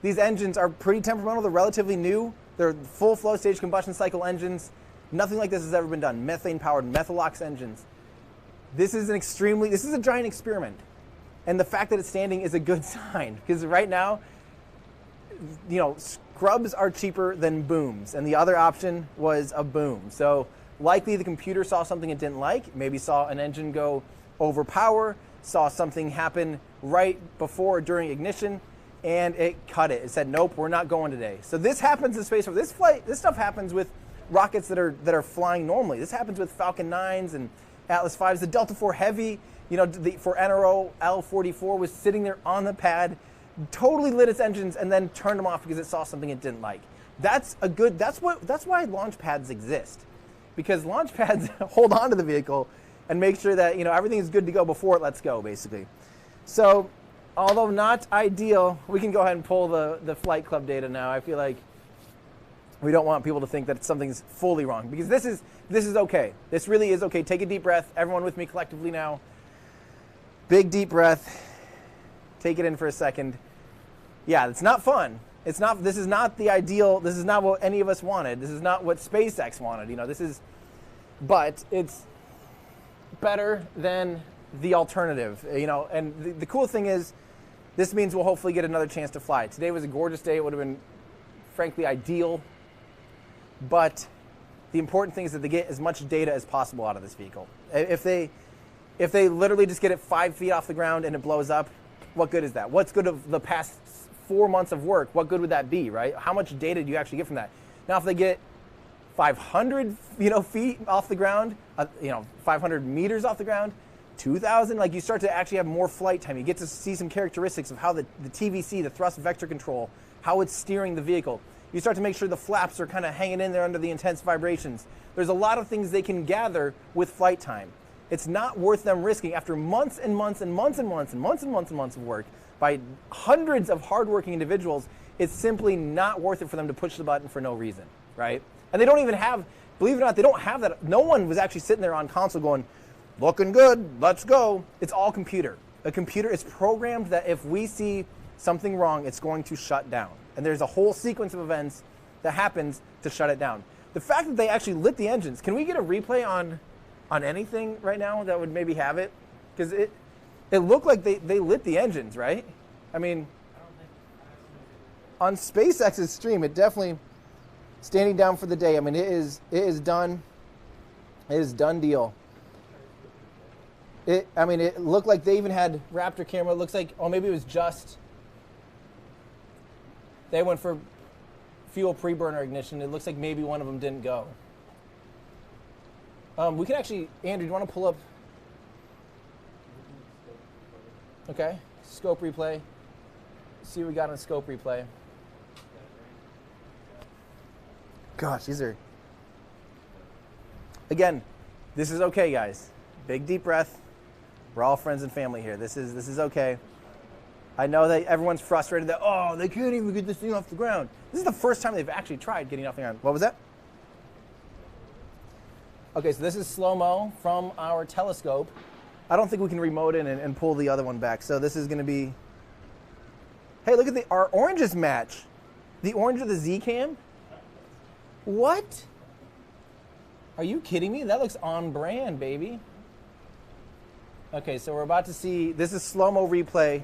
These engines are pretty temperamental. They're relatively new. They're full flow stage combustion cycle engines. Nothing like this has ever been done. Methane-powered Methalox engines. This is a giant experiment. And the fact that it's standing is a good sign, because right now, you know, scrubs are cheaper than booms, and the other option was a boom. So likely the computer saw something it didn't like, maybe saw an engine go over power, saw something happen right before or during ignition, and it cut it. It said, nope, we're not going today. So this happens in space. This stuff happens with rockets that are flying normally. This happens with Falcon 9s and Atlas 5s. The Delta IV Heavy, you know, for NRO L44 was sitting there on the pad, totally lit its engines, and then turned them off because it saw something it didn't like. That's why launch pads exist, because launch pads hold on to the vehicle and make sure that, you know, everything is good to go before it lets go, basically. So, although not ideal, we can go ahead and pull the flight club data now. I feel like we don't want people to think that something's fully wrong, because this is okay. This really is okay. Take a deep breath. Everyone with me collectively now. Big deep breath. Take it in for a second. Yeah, it's not fun. This is not the ideal. This is not what any of us wanted. This is not what SpaceX wanted. You know, but it's better than the alternative. You know, and the cool thing is, this means we'll hopefully get another chance to fly. Today was a gorgeous day. It would have been, frankly, ideal. But the important thing is that they get as much data as possible out of this vehicle. If they literally just get it 5 feet off the ground and it blows up, what good is that? What's good of the past 4 months of work? What good would that be, right? How much data do you actually get from that? Now, if they get 500, feet off the ground, 500 meters off the ground, 2,000, like, you start to actually have more flight time. You get to see some characteristics of how the TVC, the thrust vector control, how it's steering the vehicle. You start to make sure the flaps are kind of hanging in there under the intense vibrations. There's a lot of things they can gather with flight time. It's not worth them risking after months and months and months and months and months and months and months of work by hundreds of hardworking individuals. It's simply not worth it for them to push the button for no reason, right? And they don't even have, believe it or not, they don't have that. No one was actually sitting there on console going, looking good, let's go. It's all computer. A computer is programmed that if we see something wrong, it's going to shut down. And there's a whole sequence of events that happens to shut it down. The fact that they actually lit the engines, can we get a replay on anything right now that would maybe have it? Because it looked like they lit the engines, right? I mean, on SpaceX's stream, it definitely standing down for the day. I mean, it is done. It is done deal. I mean, it looked like they even had Raptor camera. It looks like, oh, maybe it was just they went for fuel pre-burner ignition. It looks like maybe one of them didn't go. We can actually, Andrew, do you want to pull up? Okay, scope replay. See what we got on scope replay. Gosh, these are, again, this is okay, guys. Big deep breath. We're all friends and family here. This is okay. I know that everyone's frustrated that, oh, they can't even get this thing off the ground. This is the first time they've actually tried getting off the ground. What was that? Okay, so this is slow-mo from our telescope. I don't think we can remote in and pull the other one back. So this is going to be, hey, look at our oranges match. The orange of the Z-cam? What? Are you kidding me? That looks on brand, baby. Okay, so we're about to see, this is slow-mo replay.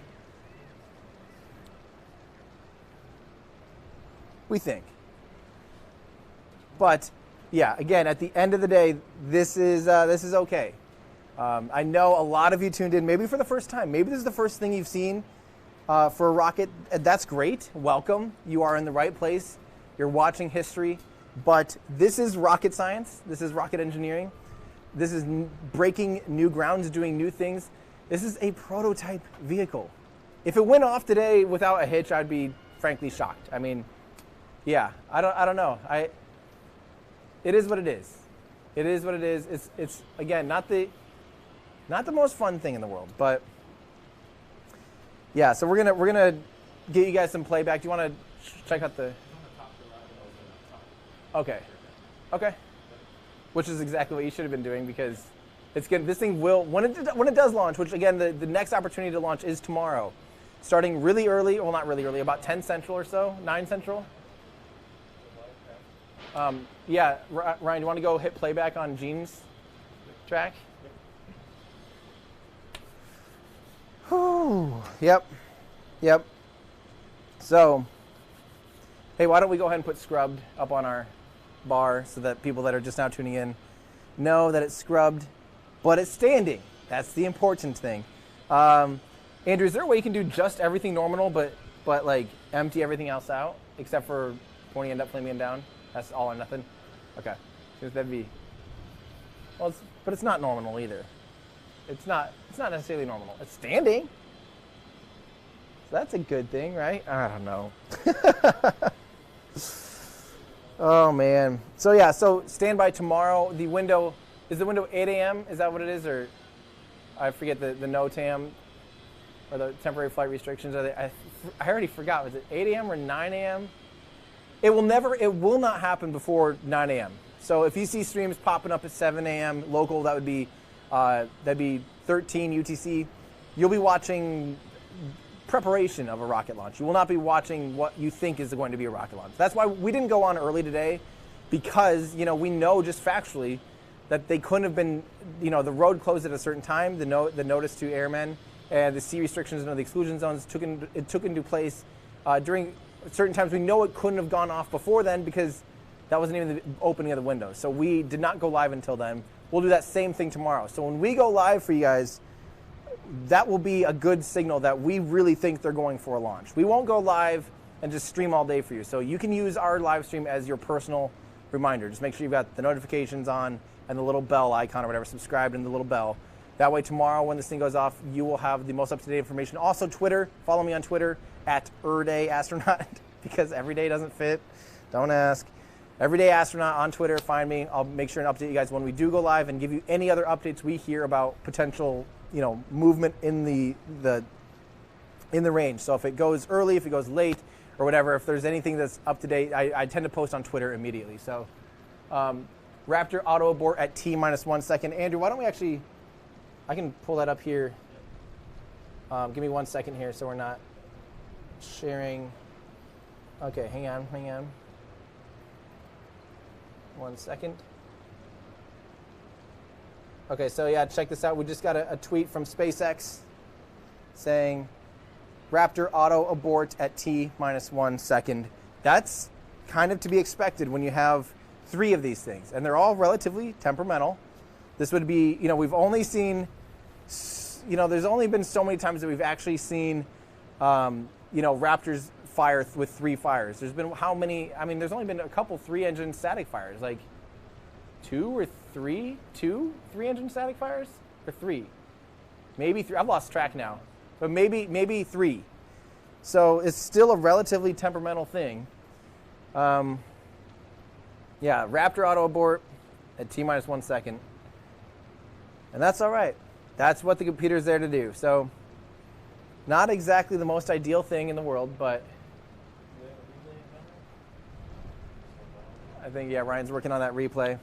We think. But yeah, again, at the end of the day, this is okay. I know a lot of you tuned in maybe for the first time. Maybe this is the first thing you've seen for a rocket. That's great. Welcome. You are in the right place. You're watching history. But this is rocket science. This is rocket engineering. This is breaking new grounds, doing new things. This is a prototype vehicle. If it went off today without a hitch, I'd be frankly shocked. I mean, yeah, I don't know. It is what it is. It is what it is. It's again not the most fun thing in the world, but yeah. So we're gonna get you guys some playback. Do you want to check out the? Okay, okay. Which is exactly what you should have been doing because it's good. This thing will when it does launch. Which again, the next opportunity to launch is tomorrow, starting really early. Well, not really early. About 10 Central or so, 9 Central. Yeah, Ryan, do you want to go hit playback on Gene's track? Whew. Yep. So, hey, why don't we go ahead and put scrubbed up on our bar so that people that are just now tuning in know that it's scrubbed, but it's standing. That's the important thing. Andrew, is there a way you can do just everything normal, but like empty everything else out except for pointing end up, flaming end down? That's all or nothing? Okay. That'd be, well, but it's not normal either. It's not necessarily normal. It's standing. So that's a good thing, right? I don't know. Oh, man. So, yeah, so stand by tomorrow. The window, is the window 8 a.m.? Is that what it is? Or I forget the NOTAM or the temporary flight restrictions. I already forgot. Was it 8 a.m. or 9 a.m.? It will not happen before 9 a.m. So if you see streams popping up at 7 a.m. local, that'd be 13 UTC. You'll be watching preparation of a rocket launch. You will not be watching what you think is going to be a rocket launch. That's why we didn't go on early today, because we know just factually that they couldn't have been. The road closed at a certain time. The notice to airmen and the sea restrictions and the exclusion zones took into place during certain times. We know it couldn't have gone off before then because that wasn't even the opening of the window. So we did not go live until then. We'll do that same thing tomorrow. So when we go live for you guys, that will be a good signal that we really think they're going for a launch. We won't go live and just stream all day for you. So you can use our live stream as your personal reminder. Just make sure you've got the notifications on and the little bell icon or whatever, subscribed and the little bell. That way tomorrow when this thing goes off, you will have the most up-to-date information. Also Twitter, follow me on Twitter at @ErDayAstronaut because every day doesn't fit. Don't ask. Everyday Astronaut on Twitter. Find me. I'll make sure and update you guys when we do go live and give you any other updates we hear about potential, movement in the range. So if it goes early, if it goes late, or whatever, if there's anything that's up to date, I tend to post on Twitter immediately. So Raptor auto abort at T-1 second. Andrew, why don't we actually, I can pull that up here. Give me 1 second here so we're not sharing. Okay, hang on. 1 second. Okay, so yeah, check this out. We just got a tweet from SpaceX saying Raptor auto abort at T-1 second. That's kind of to be expected when you have 3 of these things, and they're all relatively temperamental. This would be, we've only seen, there's only been so many times that we've actually seen, Raptors fire with 3 fires. There's been how many? I mean, there's only been a couple 3-engine static fires, like 2 or 3? 2 3-engine static fires, or 3? Maybe 3. I've lost track now, but maybe 3. So it's still a relatively temperamental thing. Yeah, Raptor auto abort at T-1 second, and that's all right. That's what the computer's there to do. So not exactly the most ideal thing in the world, but I think, yeah, Ryan's working on that replay.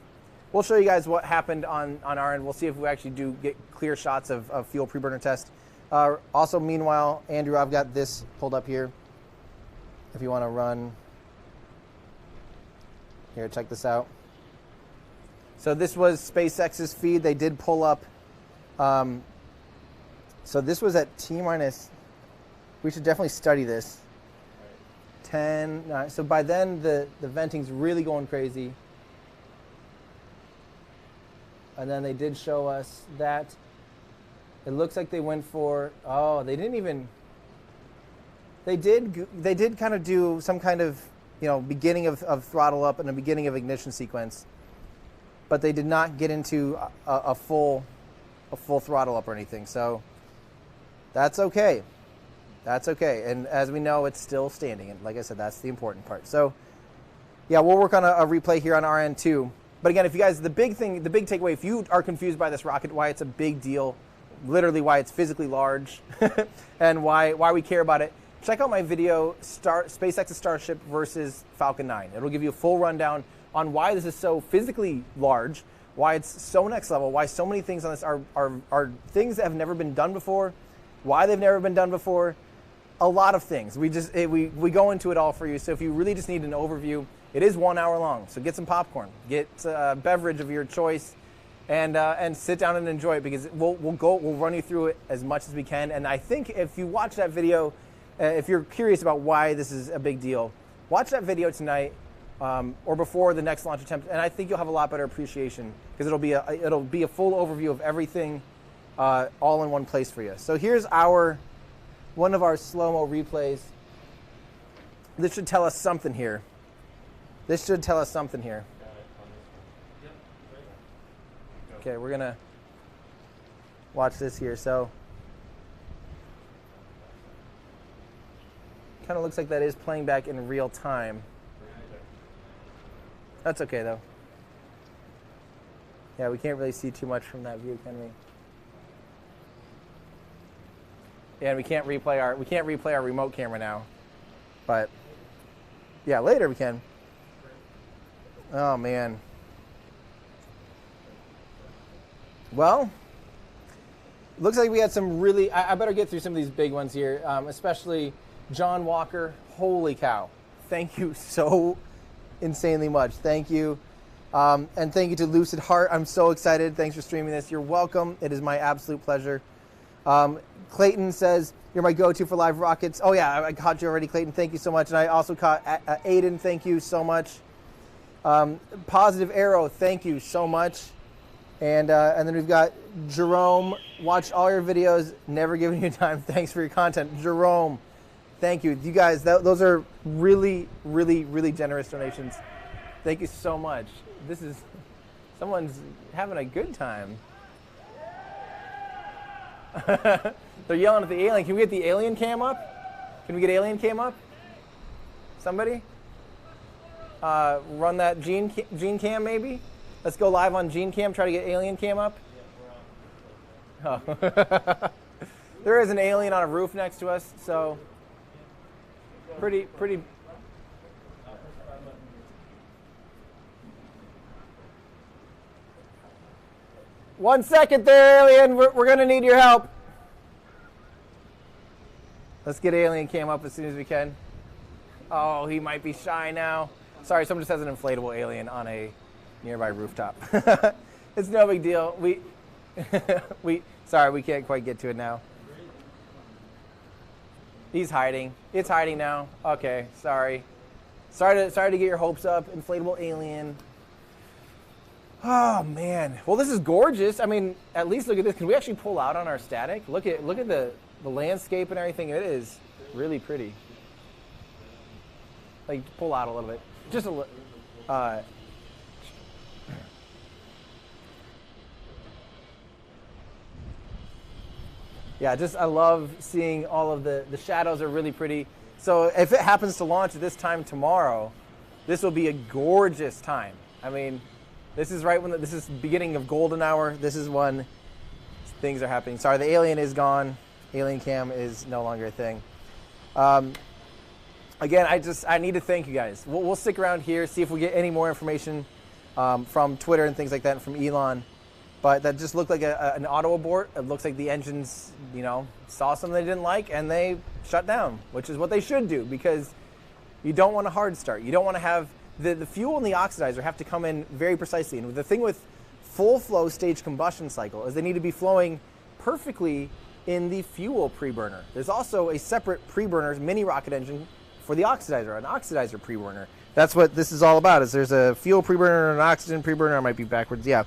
We'll show you guys what happened on our end. We'll see if we actually do get clear shots of fuel preburner test. Also, meanwhile, Andrew, I've got this pulled up here. If you want to run, here, check this out. So this was SpaceX's feed. They did pull up. So this was at T-minus. We should definitely study this. 10, 9. So by then, the venting's really going crazy. And then they did show us that it looks like they went for, they didn't even, they did kind of do some kind of, beginning of throttle up and a beginning of ignition sequence. But they did not get into a full throttle up or anything. So that's okay. That's okay. And as we know, it's still standing. And like I said, that's the important part. So yeah, we'll work on a replay here on our end too. But again, if you guys, the big takeaway, if you are confused by this rocket, why it's a big deal, literally why it's physically large, and why we care about it, check out my video, SpaceX's Starship versus Falcon 9. It'll give you a full rundown on why this is so physically large, why it's so next level, why so many things on this are things that have never been done before, why they've never been done before, a lot of things. We go into it all for you. So if you really just need an overview, it is 1 hour long. So get some popcorn, get a beverage of your choice, and sit down and enjoy it, because we'll run you through it as much as we can. And I think if you watch that video, if you're curious about why this is a big deal, watch that video tonight or before the next launch attempt, and I think you'll have a lot better appreciation, because it'll be a full overview of everything all in one place for you. So here's one of our slow-mo replays. This should tell us something here. Okay, we're gonna watch this here. So kind of looks like that is playing back in real time. That's okay though. Yeah, we can't really see too much from that view, can we? Yeah, and we can't replay our remote camera now. But yeah, later we can. Oh man. Well, looks like we had some really, I better get through some of these big ones here, especially John Walker. Holy cow. Thank you so insanely much. Thank you. And thank you to Lucid Heart. I'm so excited. Thanks for streaming this. You're welcome. It is my absolute pleasure. Clayton says, you're my go-to for live rockets. Oh yeah, I caught you already, Clayton. Thank you so much. And I also caught Aiden. Thank you so much. Positive Arrow. Thank you so much. And then we've got Jerome. Watch all your videos. Never giving you time. Thanks for your content. Jerome, thank you. You guys, those are really, really, really generous donations. Thank you so much. Someone's having a good time. They're yelling at the alien. Can we get the alien cam up? Can we get alien cam up? Somebody? run that gene cam maybe? Let's go live on gene cam, try to get alien cam up. Yeah, we're on. Oh. There is an alien on a roof next to us, so pretty. 1 second there, alien. We're gonna need your help. Let's get alien cam up as soon as we can. Oh, he might be shy now. Sorry, someone just has an inflatable alien on a nearby rooftop. It's no big deal. Sorry, we can't quite get to it now. He's hiding. It's hiding now. Okay, sorry. Sorry to get your hopes up. Inflatable alien. Oh man. Well, this is gorgeous. I mean, at least look at this. Can we actually pull out on our static? Look at the landscape and everything. It is really pretty. Like pull out a little bit. Just a little. Yeah, I love seeing all of the shadows are really pretty. So if it happens to launch at this time tomorrow, this will be a gorgeous time. I mean, this is right when this is beginning of golden hour. This is when things are happening. Sorry, the alien is gone. Alien cam is no longer a thing. Again, I need to thank you guys. We'll stick around here, see if we get any more information from Twitter and things like that, and from Elon. But that just looked like an auto abort. It looks like the engines, saw something they didn't like and they shut down, which is what they should do because you don't want a hard start. You don't want to have the fuel and the oxidizer have to come in very precisely. And the thing with full flow stage combustion cycle is they need to be flowing perfectly in the fuel preburner. There's also a separate preburner mini rocket engine for the oxidizer, an oxidizer preburner. That's what this is all about. Is there's a fuel preburner and an oxygen preburner. I might be backwards. Yeah.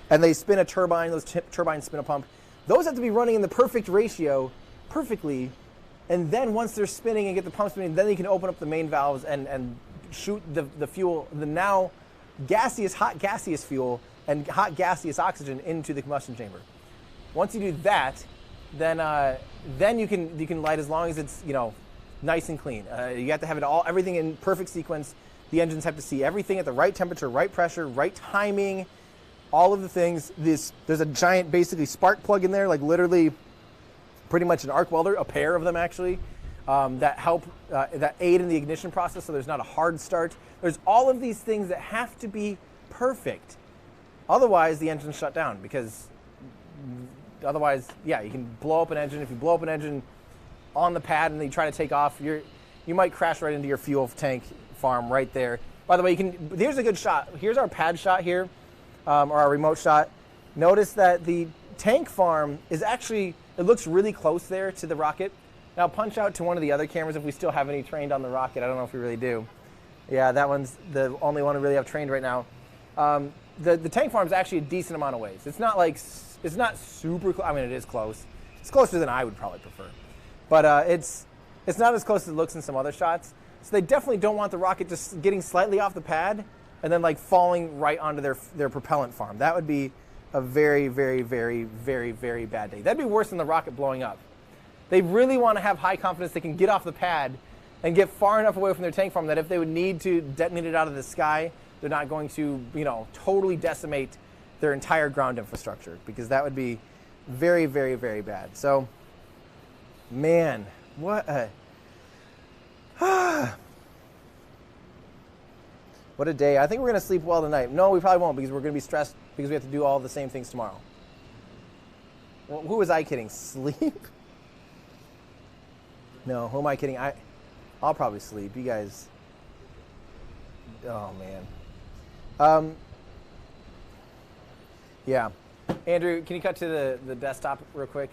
And they spin a turbine, those turbines spin a pump. Those have to be running in the perfect ratio, perfectly. And then once they're spinning and get the pump spinning, then you can open up the main valves and shoot the fuel, the now hot gaseous fuel and hot gaseous oxygen into the combustion chamber. Once you do that, then you can light as long as it's nice and clean. You have to have everything in perfect sequence. The engines have to see everything at the right temperature, right pressure, right timing. All of the things. There's a giant, basically, spark plug in there, like literally pretty much an arc welder, a pair of them actually, that aid in the ignition process so there's not a hard start. There's all of these things that have to be perfect. Otherwise, the engine's shut down because otherwise, yeah, you can blow up an engine. If you blow up an engine on the pad and then you try to take off, you might crash right into your fuel tank farm right there. By the way, here's a good shot. Here's our pad shot here. Or our remote shot. Notice that the tank farm is actually, it looks really close there to the rocket. Now punch out to one of the other cameras if we still have any trained on the rocket. I don't know if we really do. Yeah, that one's the only one we really have trained right now. The tank farm is actually a decent amount of ways. It's not super close. I mean, it is close. It's closer than I would probably prefer. But it's not as close as it looks in some other shots. So they definitely don't want the rocket just getting slightly off the pad and then falling right onto their propellant farm. That would be a very, very, very, very, very bad day. That'd be worse than the rocket blowing up. They really want to have high confidence they can get off the pad and get far enough away from their tank farm that if they would need to detonate it out of the sky, they're not going to, totally decimate their entire ground infrastructure because that would be very, very, very bad. So, man, what a... What a day. I think we're going to sleep well tonight. No, we probably won't because we're going to be stressed because we have to do all the same things tomorrow. Well, who was I kidding? Sleep? No, who am I kidding? I'll probably sleep. You guys... Oh, man. Yeah. Andrew, can you cut to the desktop real quick?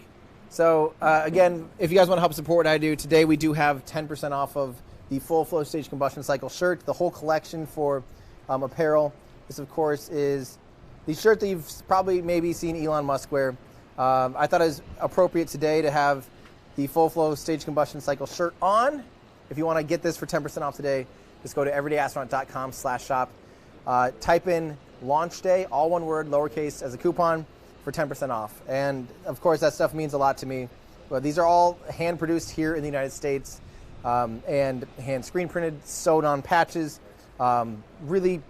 So, again, if you guys want to help support what I do, today we do have 10% off of the full flow stage combustion cycle shirt, the whole collection for apparel. This, of course, is the shirt that you've probably maybe seen Elon Musk wear. I thought it was appropriate today to have the full flow stage combustion cycle shirt on. If you want to get this for 10% off today, just go to everydayastronaut.com/shop. Type in launch day, all one word, lowercase, as a coupon for 10% off. And, of course, that stuff means a lot to me. But these are all hand-produced here in the United States. And hand screen printed, sewed on patches, Really,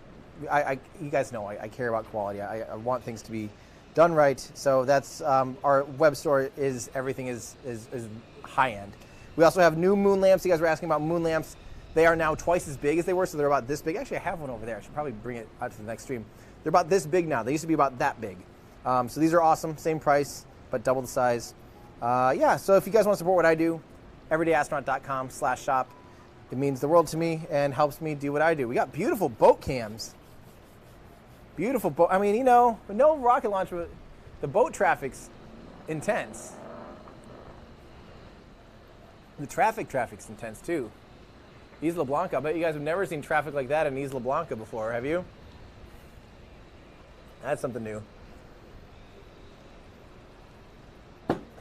you guys know I care about quality. I want things to be done right. So that's our web store. Everything is high end. We also have new moon lamps. You guys were asking about moon lamps. They are now twice as big as they were, so they're about this big. Actually, I have one over there. I should probably bring it out to the next stream. They're about this big now. They used to be about that big. So these are awesome. Same price, but double the size. Yeah, so if you guys want to support what I do, everydayastronaut.com/shop. It means the world to me and helps me do what I do. We got beautiful boat cams. Beautiful boat. I mean, you know, no rocket launch, but the boat traffic's intense. The traffic's intense too. Isla Blanca. I bet you guys have never seen traffic like that in Isla Blanca before, have you? That's something new.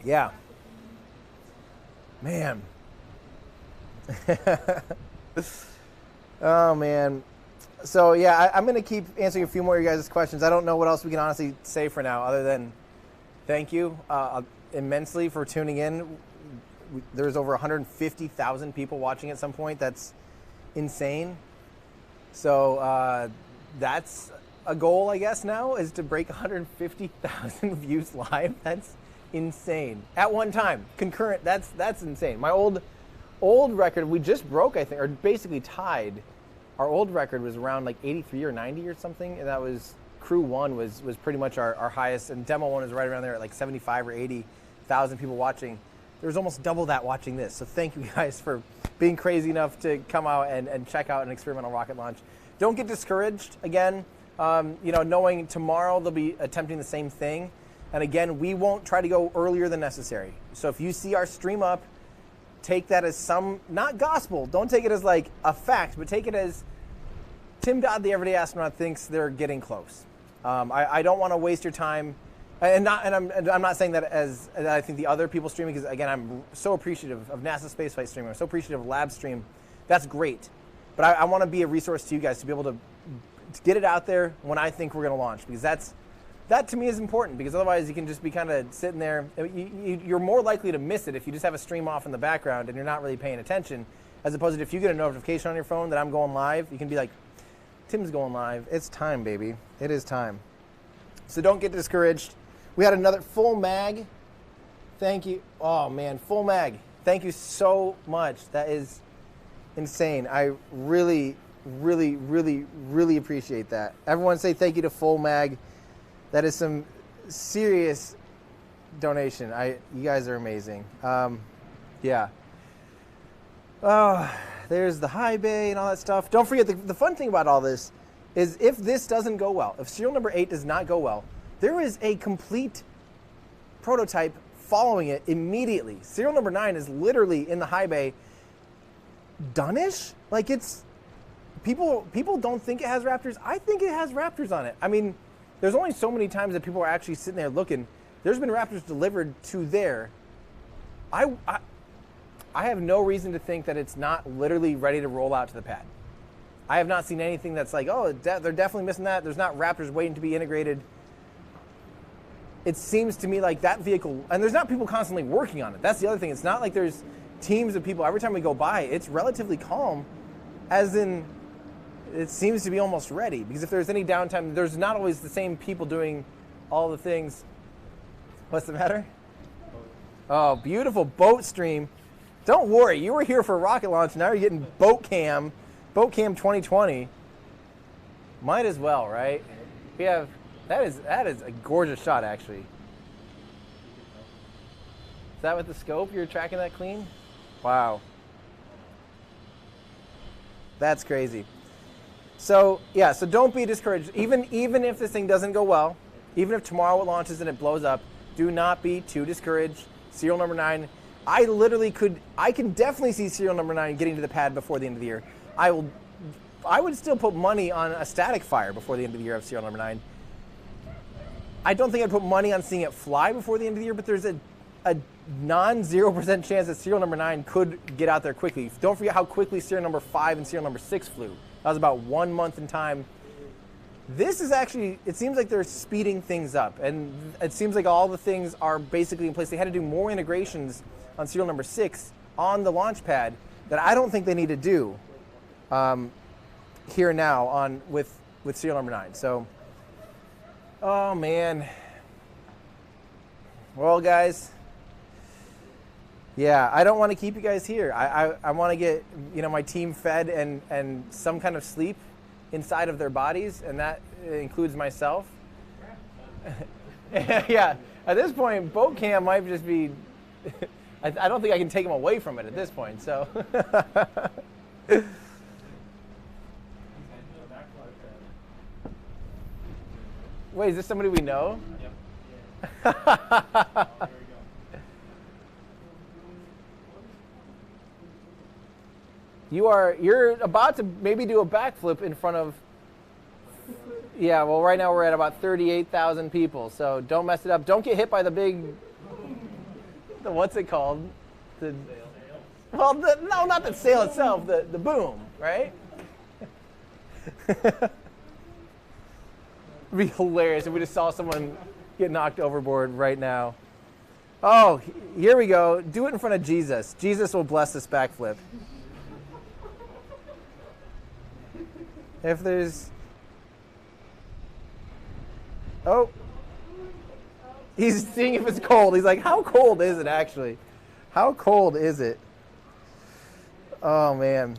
Yeah. Man. Oh, man. So, yeah, I'm going to keep answering a few more of you guys' questions. I don't know what else we can honestly say for now other than thank you immensely for tuning in. There's over 150,000 people watching at some point. That's insane. So that's a goal, I guess, now, is to break 150,000 views live. That's insane. At one time, concurrent, that's insane. My old record, we just broke, I think, or basically tied. Our old record was around like 83 or 90 or something, and that was Crew 1 was pretty much our highest, and Demo 1 is right around there at like 75 or 80,000 people watching. There was almost double that watching this. So thank you guys for being crazy enough to come out and check out an experimental rocket launch. Don't get discouraged. Again, knowing tomorrow they'll be attempting the same thing. And again, we won't try to go earlier than necessary. So if you see our stream up, take that as some, not gospel, don't take it as like a fact, but take it as Tim Dodd, the Everyday Astronaut, thinks they're getting close. I don't want to waste your time. I'm not saying that as I think the other people streaming, because again, I'm so appreciative of NASA spaceflight streaming. I'm so appreciative of Lab Stream. That's great. But I want to be a resource to you guys to be able to get it out there when I think we're going to launch, because that to me is important, because otherwise you can just be kind of sitting there. You're more likely to miss it if you just have a stream off in the background and you're not really paying attention, as opposed to if you get a notification on your phone that I'm going live, you can be like, Tim's going live. It's time, baby. It is time. So don't get discouraged. We had another full mag. Thank you. Oh, man, full mag. Thank you so much. That is insane. I really, really, really, really appreciate that. Everyone say thank you to full mag. That is some serious donation. You guys are amazing. Yeah. Oh, there's the high bay and all that stuff. Don't forget, the fun thing about all this is if this doesn't go well, if serial number 8 does not go well, there is a complete prototype following it immediately. Serial number 9 is literally in the high bay, done-ish. Like, it's people don't think it has Raptors. I think it has Raptors on it. I mean, there's only so many times that people are actually sitting there looking. There's been Raptors delivered to there. I have no reason to think that it's not literally ready to roll out to the pad. I have not seen anything that's like, oh, they're definitely missing that. There's not Raptors waiting to be integrated. It seems to me like that vehicle, and there's not people constantly working on it. That's the other thing. It's not like there's teams of people. Every time we go by, it's relatively calm, as in it seems to be almost ready. Because if there's any downtime, there's not always the same people doing all the things. What's the matter? Oh, beautiful boat stream. Don't worry, you were here for rocket launch. Now you're getting boat cam 2020. Might as well, right? We have that is a gorgeous shot, actually. Is that with the scope? You're tracking that clean? Wow. That's crazy. So yeah, so don't be discouraged. Even if this thing doesn't go well, even if tomorrow it launches and it blows up, do not be too discouraged. Serial number 9. I can definitely see serial number 9 getting to the pad before the end of the year. I would still put money on a static fire before the end of the year of serial number 9. I don't think I'd put money on seeing it fly before the end of the year, but there's a non-0% chance that serial number 9 could get out there quickly. Don't forget how quickly serial number 5 and serial number 6 flew. That was about 1 month in time. This is actually, it seems like they're speeding things up, and it seems like all the things are basically in place. They had to do more integrations on serial number 6 on the launch pad that I don't think they need to do. here now on with serial number 9. So, oh man. Well, guys, yeah, I don't want to keep you guys here. I want to get my team fed and some kind of sleep inside of their bodies, and that includes myself. Yeah, at this point, boat camp might just be. I don't think I can take them away from it at this point. So. Wait, is this somebody we know? Yep. You're about to maybe do a backflip in front of. Yeah, well, right now we're at about 38,000 people, so don't mess it up. Don't get hit by the big. What's it called? No, not the sail itself. The boom, right? It'd be hilarious if we just saw someone get knocked overboard right now. Oh, here we go. Do it in front of Jesus. Jesus will bless this backflip. If there's... Oh. He's seeing if it's cold. He's like, how cold is it actually? How cold is it? Oh, man.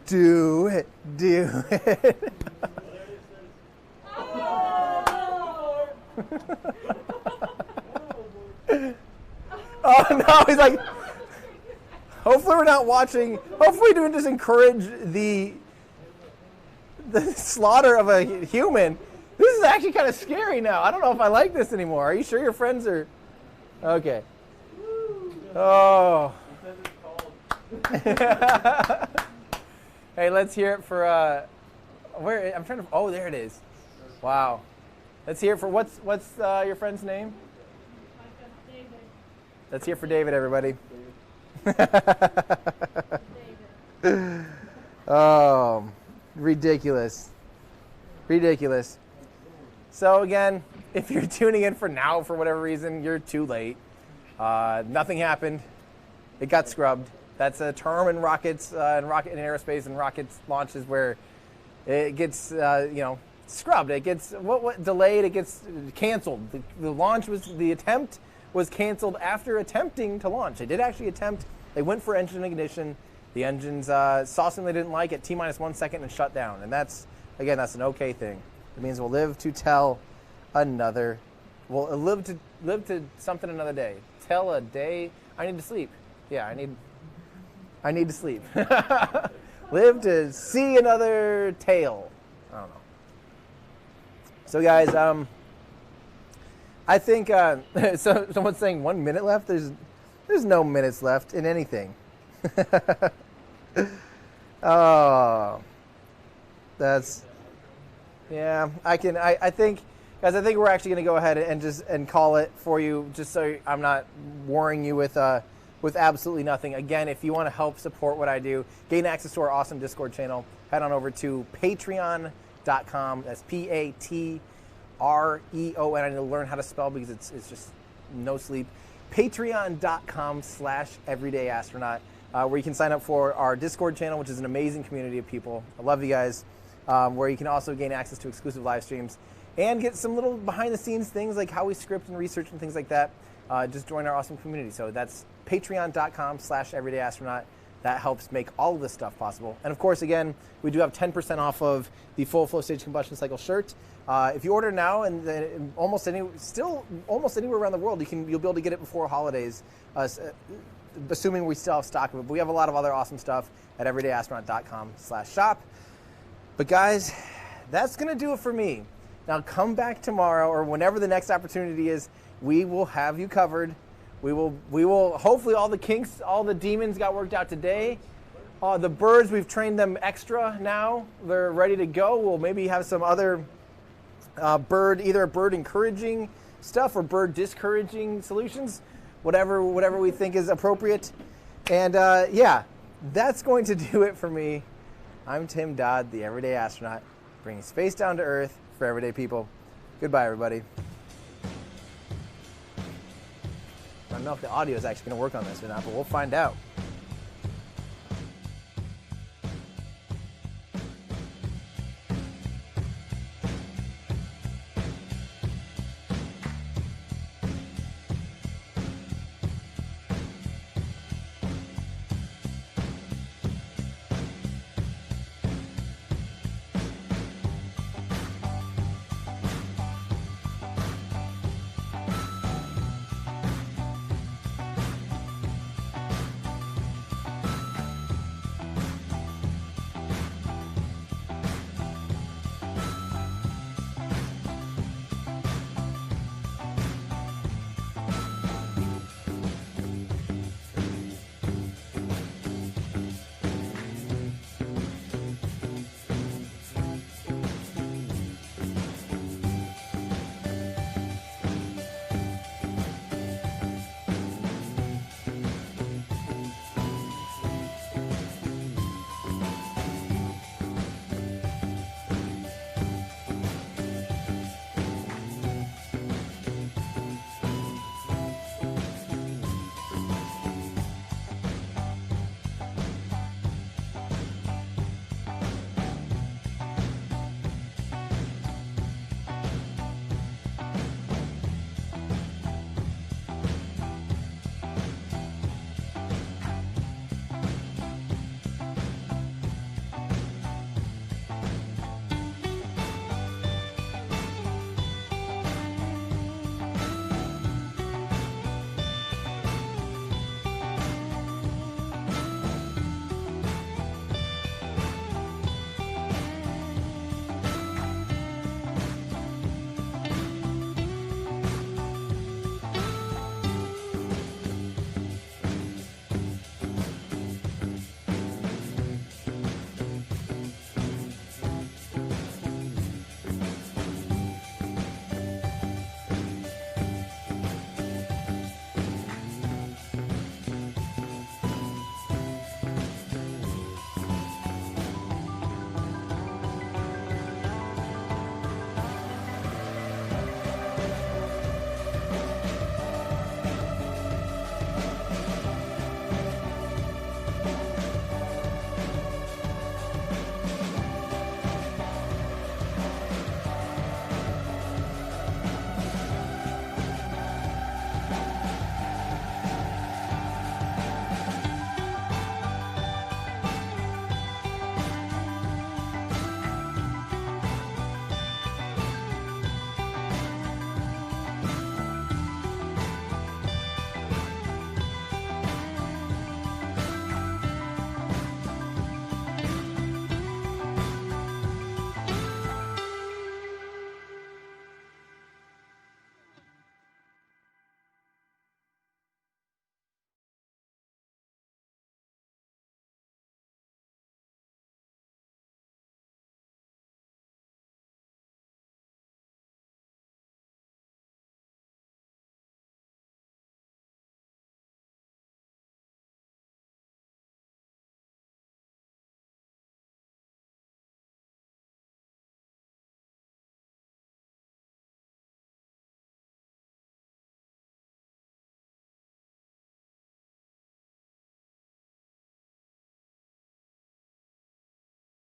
Do it. Do it. Oh, no. He's like... Hopefully we're not watching. Hopefully we don't just encourage the slaughter of a human. This is actually kind of scary now. I don't know if I like this anymore. Are you sure your friends are... Okay. Oh. Hey, let's hear it for... where? I'm trying to... Oh, there it is. Wow. Let's hear it for... What's your friend's name? David. Let's hear it for David, everybody. Oh, ridiculous. Ridiculous. So again, if you're tuning in for now for whatever reason, you're too late. Nothing happened. It got scrubbed. That's a term in rockets, in aerospace and rockets launches where it gets, scrubbed. It gets delayed. It gets canceled. The attempt was canceled after attempting to launch. They did actually attempt. They went for engine ignition. The engines saw something they didn't like at T-minus 1 second and shut down. And that's an okay thing. It means we'll live to tell another. We'll live to something another day. Tell a day. I need to sleep. Yeah, I need to sleep. Live to see another tale. I don't know. So guys, I think so. Someone's saying 1 minute left. There's no minutes left in anything. Oh, that's yeah. I think, guys. I think we're actually going to go ahead and call it for you, just so I'm not worrying you with absolutely nothing. Again, if you want to help support what I do, gain access to our awesome Discord channel, head on over to patreon.com. That's PATREON. I need to learn how to spell because it's just no sleep. Patreon.com/everydayastronaut, where you can sign up for our Discord channel, which is an amazing community of people. I love you guys. Where you can also gain access to exclusive live streams and get some little behind the scenes things like how we script and research and things like that. Just join our awesome community. So that's patreon.com/everydayastronaut. That helps make all of this stuff possible. And of course, again, we do have 10% off of the full flow stage combustion cycle shirt. If you order now, and almost anywhere around the world, you'll be able to get it before holidays, assuming we still have stock of it. But we have a lot of other awesome stuff at everydayastronaut.com/shop. But guys, that's gonna do it for me. Now come back tomorrow or whenever the next opportunity is. We will have you covered. We will hopefully all the kinks, all the demons got worked out today. The birds, we've trained them extra now. They're ready to go. We'll maybe have some other either bird encouraging stuff or bird discouraging solutions, whatever we think is appropriate. And yeah, that's going to do it for me. I'm Tim Dodd, the Everyday Astronaut, bringing space down to Earth for everyday people. Goodbye, everybody. I don't know if the audio is actually going to work on this or not, but we'll find out.